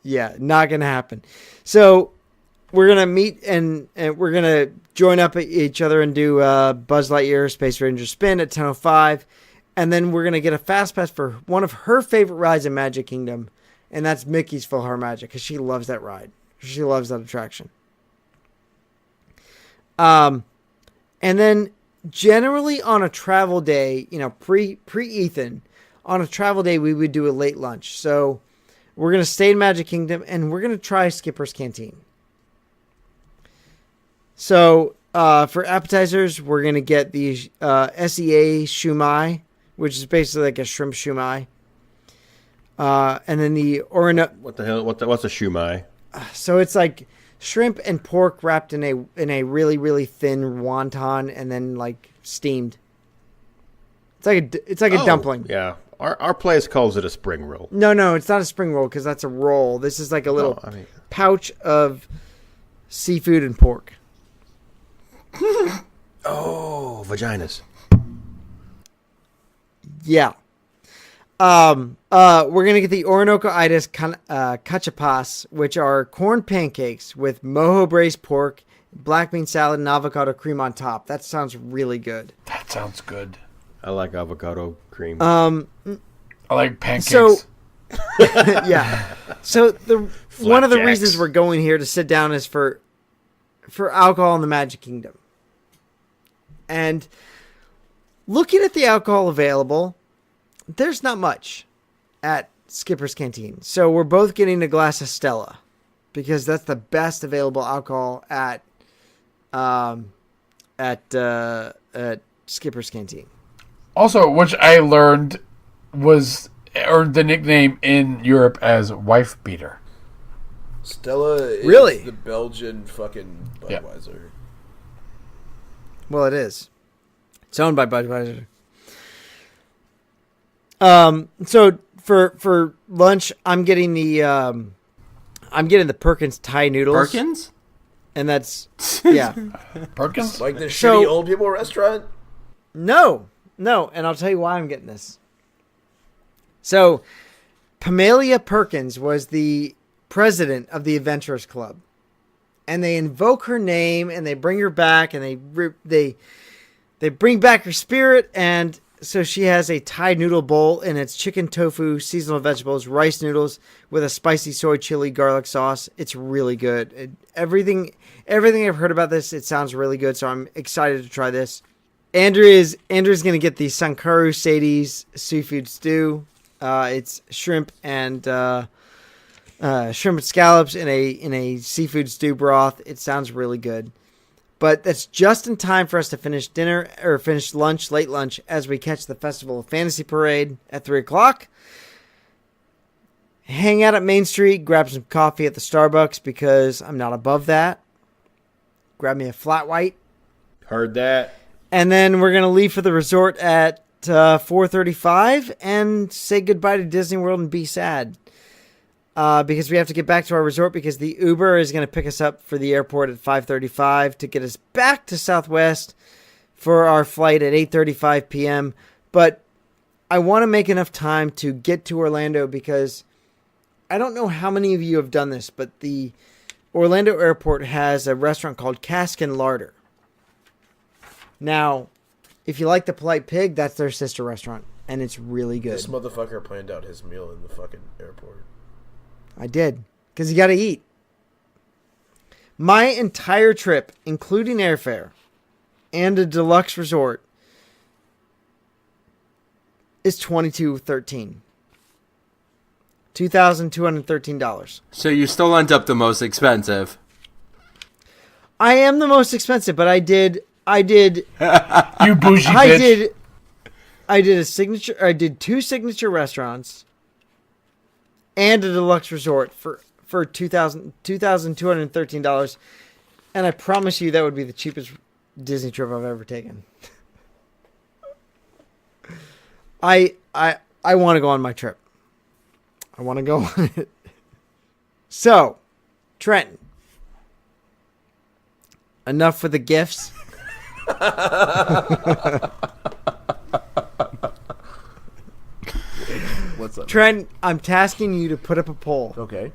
Yeah, not gonna happen. So we're gonna meet and we're gonna join up at each other and do Buzz Lightyear Space Ranger Spin at 10:05, and then we're gonna get a fast pass for one of her favorite rides in Magic Kingdom, and that's Mickey's PhilharMagic because she loves that ride. She loves that attraction. And then generally on a travel day, pre Ethan, on a travel day we would do a late lunch. So we're gonna stay in Magic Kingdom and we're gonna try Skipper's Canteen. So for appetizers, we're gonna get the SEA shumai, which is basically like a shrimp shumai. And then the Orinoco. What the hell? What's a shumai? So it's like shrimp and pork wrapped in a really, really thin wonton and then like steamed. It's like a dumpling. Yeah, our place calls it a spring roll. No, it's not a spring roll because that's a roll. This is like a little pouch of seafood and pork. Oh, vaginas. Yeah. We're gonna get the Orinoco Itis cachapas, which are corn pancakes with mojo braised pork, black bean salad, and avocado cream on top. That sounds really good. That sounds good. I like avocado cream. I like pancakes. So, yeah. So one of the Flapjacks. reasons we're going here to sit down is for alcohol in the Magic Kingdom. And looking at the alcohol available, there's not much at Skipper's Canteen. So we're both getting a glass of Stella because that's the best available alcohol at Skipper's Canteen. Also, which I learned earned the nickname in Europe as wife beater. Stella is Really? the Belgian fucking Budweiser. Well, it is. It's owned by Budweiser. So for lunch, I'm getting the Perkins Thai noodles. Perkins? And that's yeah. Perkins? Like the So- shitty old people restaurant? No, and I'll tell you why I'm getting this. So, Pamelia Perkins was the president of the Adventurers Club, and they invoke her name and they bring her back and they bring back her spirit, and so she has a Thai noodle bowl and it's chicken, tofu, seasonal vegetables, rice noodles with a spicy soy chili garlic sauce. It's really good. Everything I've heard about this, it sounds really good, so I'm excited to try this. Andrew's going to get the Sankaru Sadie's seafood stew. It's shrimp and scallops in a seafood stew broth. It sounds really good. But that's just in time for us to finish dinner or finish lunch, late lunch, as we catch the Festival of Fantasy Parade at 3:00. Hang out at Main Street, grab some coffee at the Starbucks because I'm not above that. Grab me a flat white. Heard that. And then we're going to leave for the resort at 4:35 and say goodbye to Disney World and be sad. because we have to get back to our resort because the Uber is going to pick us up for the airport at 5:35 to get us back to Southwest for our flight at 8:35 p.m. But I want to make enough time to get to Orlando because I don't know how many of you have done this, but the Orlando airport has a restaurant called Cask and Larder. Now, if you like the Polite Pig, that's their sister restaurant, and it's really good. This motherfucker planned out his meal in the fucking airport. I did, because you got to eat. My entire trip, including airfare and a deluxe resort, is $2,213. $2,213. So you still end up the most expensive. I am the most expensive, but I did You bougie bitch. I did 2 signature restaurants and a deluxe resort for $2,213, and I promise you that would be the cheapest Disney trip I've ever taken. I want to go on my trip. I want to go on it. So, Trenton, enough for the gifts. What's up? Trent, I'm tasking you to put up a poll. Okay.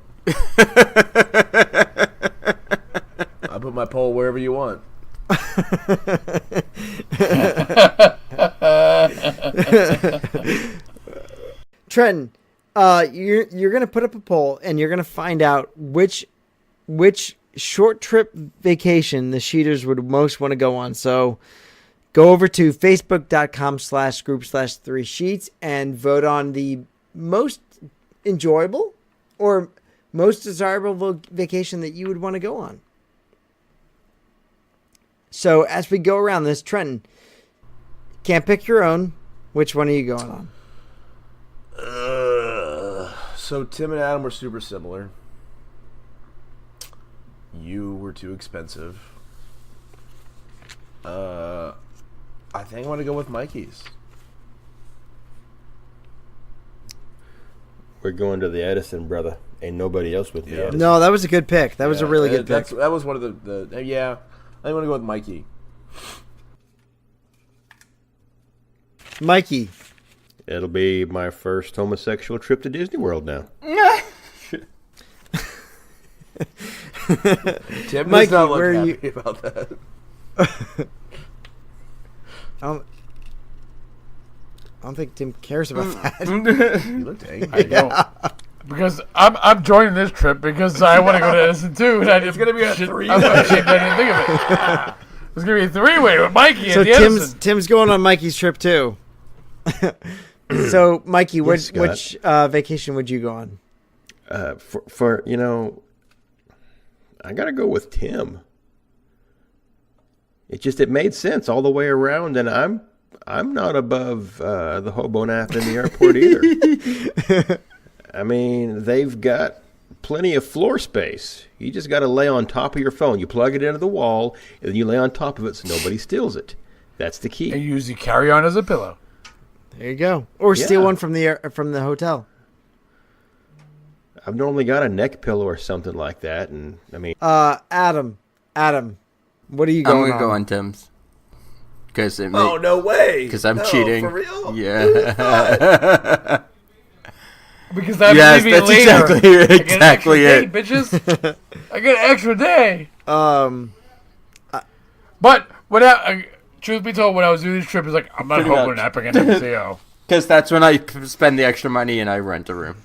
I'll put my poll wherever you want. Trenton, you're gonna put up a poll and you're gonna find out which short trip vacation the Sheeters would most want to go on. So go over to facebook.com/group/3sheets and vote on the most enjoyable or most desirable vacation that you would want to go on. So as we go around this, Trenton, can't pick your own. Which one are you going on? So Tim and Adam were super similar. You were too expensive. I think I want to go with Mikey's. We're going to the Edison, brother. Ain't nobody else with the Edison. No, that was a good pick. That was a really good pick. That was one of the yeah. I want to go with Mikey. Mikey. It'll be my first homosexual trip to Disney World now. Tim Mikey, does not look where are happy about that. I don't think Tim cares about that. You looked angry. I don't. Because I'm joining this trip because I want to go to Edison too. And It's gonna be a three-way. I'm ashamed I didn't think of it. It's gonna be a 3-way with Mikey So at the Edison. Tim's going on Mikey's trip too. So Mikey, Yes, which vacation would you go on? For you know, I gotta go with Tim. It made sense all the way around, and I'm not above the hobo nap in the airport either. I mean, they've got plenty of floor space. You just got to lay on top of your phone. You plug it into the wall, and then you lay on top of it so nobody steals it. That's the key. And you use the carry-on as a pillow. There you go. Or steal Yeah. one from the hotel. I've normally got a neck pillow or something like that, and I mean, Adam, what are you I'm going gonna on? go on Tim's. Because Oh no way! Because I'm No, cheating. For real? Yeah. Because I'm Yes, leaving that's later. exactly I it. get an extra day, bitches. I get an extra day. But truth be told, when I was doing this trip, it's like I'm not Pretty hoping much. that I can MCO. Because that's when I spend the extra money and I rent a room.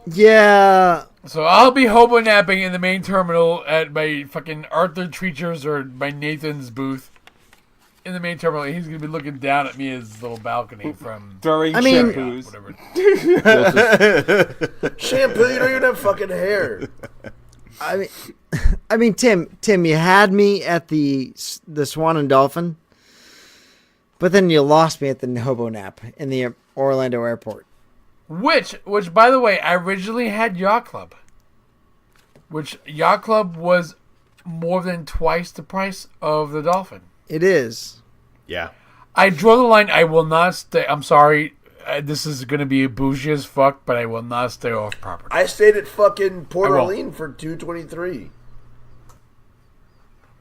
Yeah. So I'll be hobo napping in the main terminal at my fucking Arthur Treacher's or my Nathan's booth in the main terminal. He's gonna be looking down at me as his little balcony from Throwing I mean- shampoos. whatever. Shampoo, you don't even have fucking hair. I mean, Tim, you had me at the Swan and Dolphin, but then you lost me at the hobo nap in the Orlando airport. Which, by the way, I originally had Yacht Club. Which Yacht Club was more than twice the price of the Dolphin. It is. yeah. I draw the line. I will not stay. I'm sorry. this is going to be bougie as fuck, but I will not stay off property. I stayed at fucking Port I won't. Orleans for $223.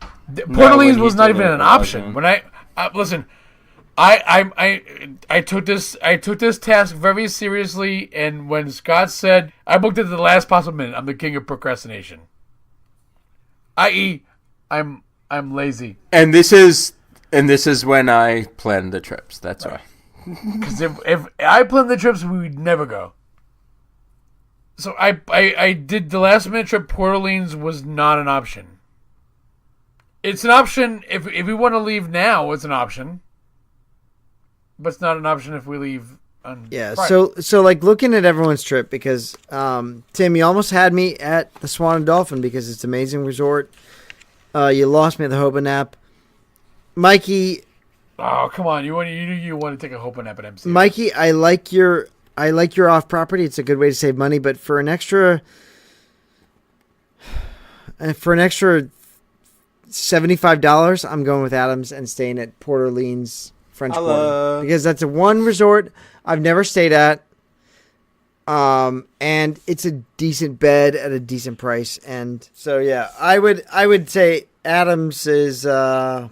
Port Orleans when was you not did even it, an it option. wasn't. When I took this task very seriously, and when Scott said I booked it at the last possible minute, I'm the king of procrastination. I.e., I'm lazy. And this is when I plan the trips. That's why. Because if I planned the trips, we would never go. So I did the last minute trip. Port Orleans was not an option. It's an option if we want to leave now. It's an option, but it's not an option if we leave on Friday. So like looking at everyone's trip, because Tim, you almost had me at the Swan and Dolphin because it's an amazing resort. You lost me at the Hoba Nap. Mikey, Oh, come on! You want to take a hope nap at MC? Mikey, I like your off property. It's a good way to save money, but for an extra $75, I'm going with Adams and staying at Port Orleans French Quarter because that's a one resort I've never stayed at, and it's a decent bed at a decent price. And so yeah, I would say Adams is my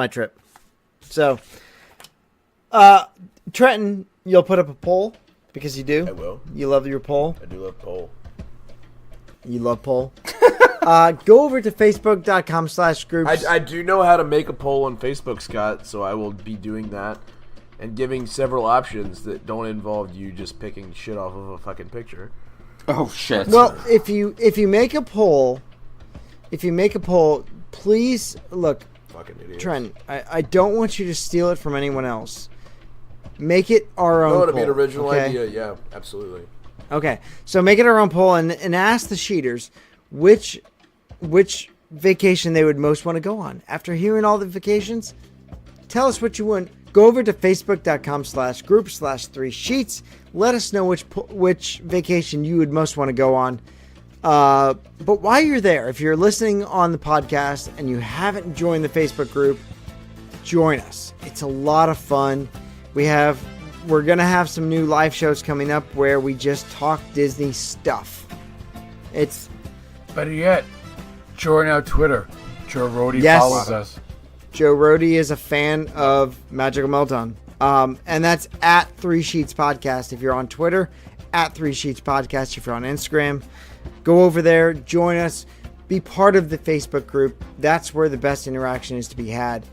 trip. So, Trenton, you'll put up a poll because you do. I will. You love your poll. I do love poll. You love poll. Go over to facebook.com/groups. I do know how to make a poll on Facebook, Scott, so I will be doing that and giving several options that don't involve you just picking shit off of a fucking picture. Oh shit. Well, if you make a poll, please look. Fucking idiot. Trent, I don't want you to steal it from anyone else. Make it our own No, poll. it'll be an original okay? idea. Yeah, absolutely. Okay, so make it our own poll and ask the cheaters which vacation they would most want to go on. After hearing all the vacations, tell us what you want. Go over to facebook.com/group/3sheets. Let us know which vacation you would most want to go on. But while you're there, if you're listening on the podcast and you haven't joined the Facebook group, join us. It's a lot of fun. We're going to have some new live shows coming up where we just talk Disney stuff. It's Better yet, join our Twitter. Joe Rody Yes. follows us. Joe Rody is a fan of Magical Meltdown. And that's at 3 Sheets Podcast if you're on Twitter, at 3 Sheets Podcast if you're on Instagram. Go over there, join us, be part of the Facebook group. That's where the best interaction is to be had.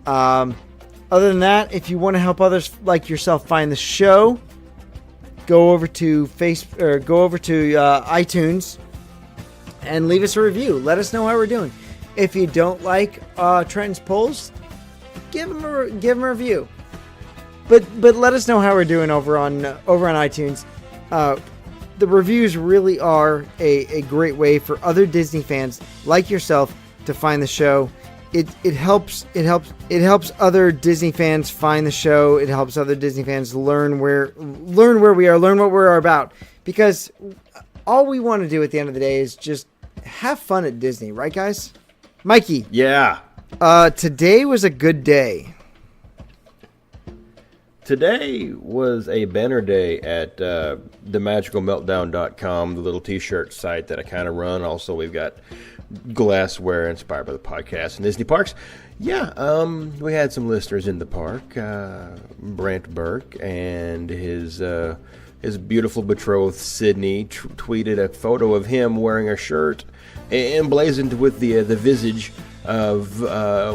Other than that, if you want to help others like yourself find the show, go over to iTunes and leave us a review. Let us know how we're doing. If you don't like Trenton's polls, give him a review. But let us know how we're doing over on iTunes. The reviews really are a great way for other Disney fans like yourself to find the show. It helps other Disney fans find the show. It helps other Disney fans learn where we are, learn what we're about. Because all we want to do at the end of the day is just have fun at Disney, right, guys? Mikey. Yeah. Today was a good day. Today was a banner day at themagicalmeltdown.com, the little t-shirt site that I kind of run. Also, we've got glassware inspired by the podcast and Disney parks. Yeah, we had some listeners in the park. Brent Burke and his beautiful betrothed Sydney tweeted a photo of him wearing a shirt emblazoned with the visage of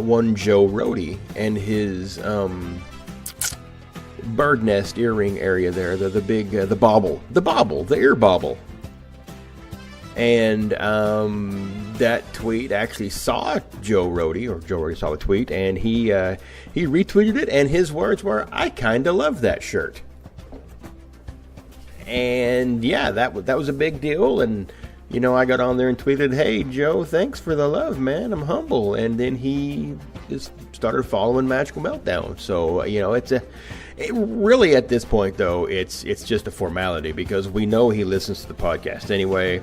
one Joe Rody and his bird nest earring area there, the big the ear bauble. And that tweet actually saw Joe Rody, or Joe Rody saw the tweet, and he retweeted it, and his words were, "I kinda love that shirt." And yeah, that was a big deal. And you know, I got on there and tweeted, "Hey Joe, thanks for the love, man. I'm humble." And then he just started following Magical Meltdown. So you know, really at this point though, it's just a formality because we know he listens to the podcast anyway.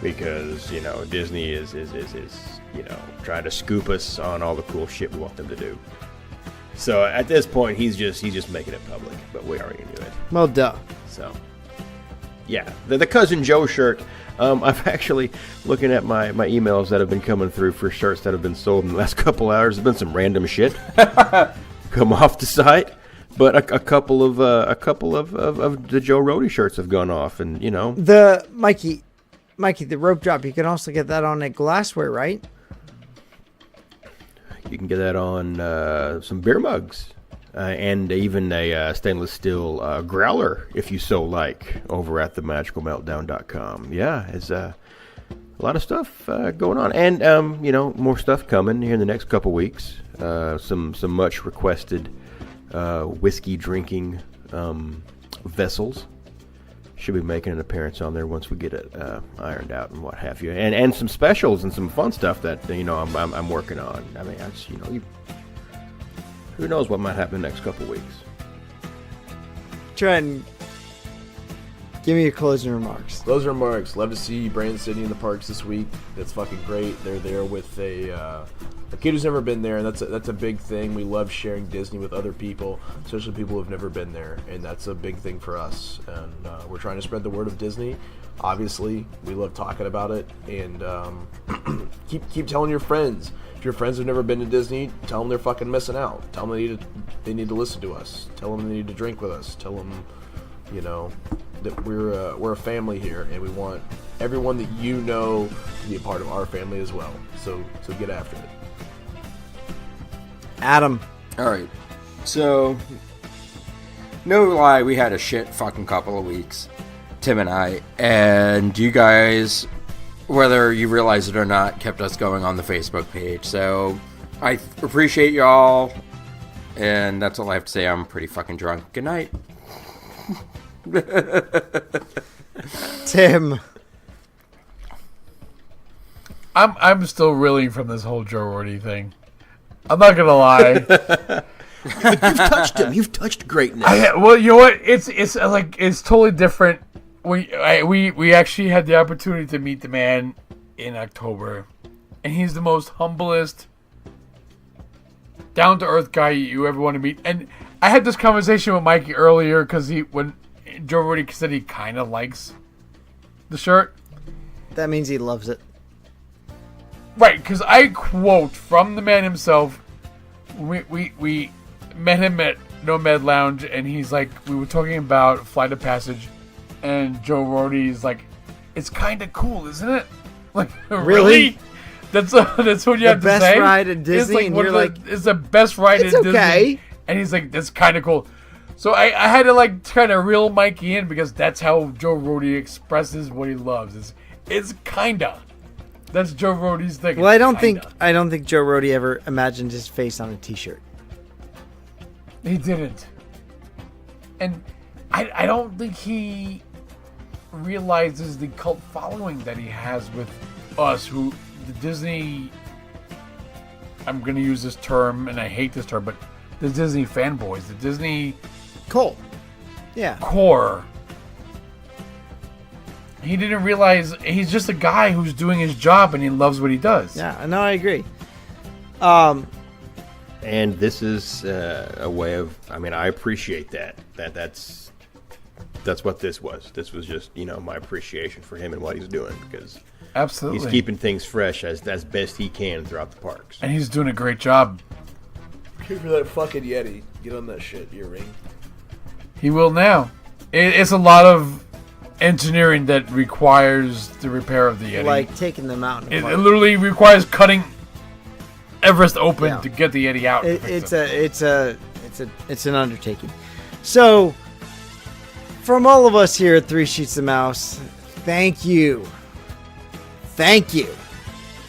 Because you know, Disney is you know, trying to scoop us on all the cool shit we want them to do. So at this point, he's just making it public, but we already knew it. Well, duh. So, yeah, the Cousin Joe shirt. I've actually, looking at my emails that have been coming through for shirts that have been sold in the last couple hours, there's been some random shit come off the site, but a couple of the Joe Rody shirts have gone off, and you know the Mikey, the rope drop. You can also get that on a glassware, right? You can get that on some beer mugs. And even a stainless steel growler, if you so like, over at the magicalmeltdown.com. Yeah, it's a lot of stuff going on. And, more stuff coming here in the next couple weeks. Some much requested whiskey drinking vessels. Should be making an appearance on there once we get it ironed out and what have you. And some specials and some fun stuff that, I'm working on. I mean, that's, who knows what might happen the next couple weeks. Trent, give me your closing remarks. Closing remarks. Love to see Brandon Sydney in the parks this week. That's fucking great. They're there with a kid who's never been there, and that's a big thing. We love sharing Disney with other people, especially people who've never been there, and that's a big thing for us. And we're trying to spread the word of Disney. Obviously, we love talking about it, and keep telling your friends. If your friends have never been to Disney, tell them they're fucking missing out. Tell them they need to listen to us. Tell them they need to drink with us. Tell them, that we're a family here, and we want everyone that you know to be a part of our family as well. So get after it. Adam. All right. So, no lie, we had a shit fucking couple of weeks, Tim and I, and you guys, whether you realize it or not, kept us going on the Facebook page. So I appreciate y'all, and that's all I have to say. I'm pretty fucking drunk. Good night. Tim. I'm still reeling from this whole Joe Rorty thing. I'm not gonna lie. You've touched him. You've touched greatness. Well, you know what? It's like it's totally different. We actually had the opportunity to meet the man in October, and he's the most humblest, down to earth guy you ever want to meet. And I had this conversation with Mikey earlier because when Joe Rorty said he kind of likes the shirt. That means he loves it. Right, because I quote from the man himself. We met him at Nomad Lounge, and he's like, we were talking about Flight of Passage, and Joe Rody's like, it's kind of cool, isn't it? Like, really? That's what you have to say. The best ride at Disney, and you're like, it's the best ride at Disney. It's okay. And he's like, that's kind of cool. So I had to like kind of reel Mikey in because that's how Joe Rody expresses what he loves. It's kinda. That's Joe Rody's thing. Well, I don't think Joe Rody ever imagined his face on a T-shirt. He didn't, and I don't think he realizes the cult following that he has with us, who the Disney. I'm going to use this term, and I hate this term, but the Disney fanboys, the Disney cult, yeah, core. He didn't realize he's just a guy who's doing his job and he loves what he does. Yeah, no, I agree. And this is a way of, I appreciate that. That's what this was. This was just, my appreciation for him and what he's doing, because absolutely he's keeping things fresh as best he can throughout the parks. And he's doing a great job. Here for that fucking Yeti. Get on that shit, earring. He will now. It's a lot of engineering that requires the repair of the Yeti. Like taking the mountain apart. It literally requires cutting Everest open to get the Yeti out. It's an undertaking. So, from all of us here at Three Sheets of Mouse, thank you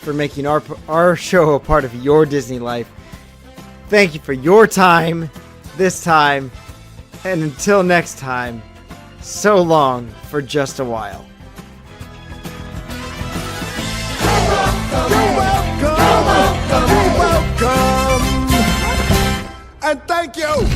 for making our show a part of your Disney life. Thank you for your time, this time, and until next time, so long for just a while. You're welcome. And thank you.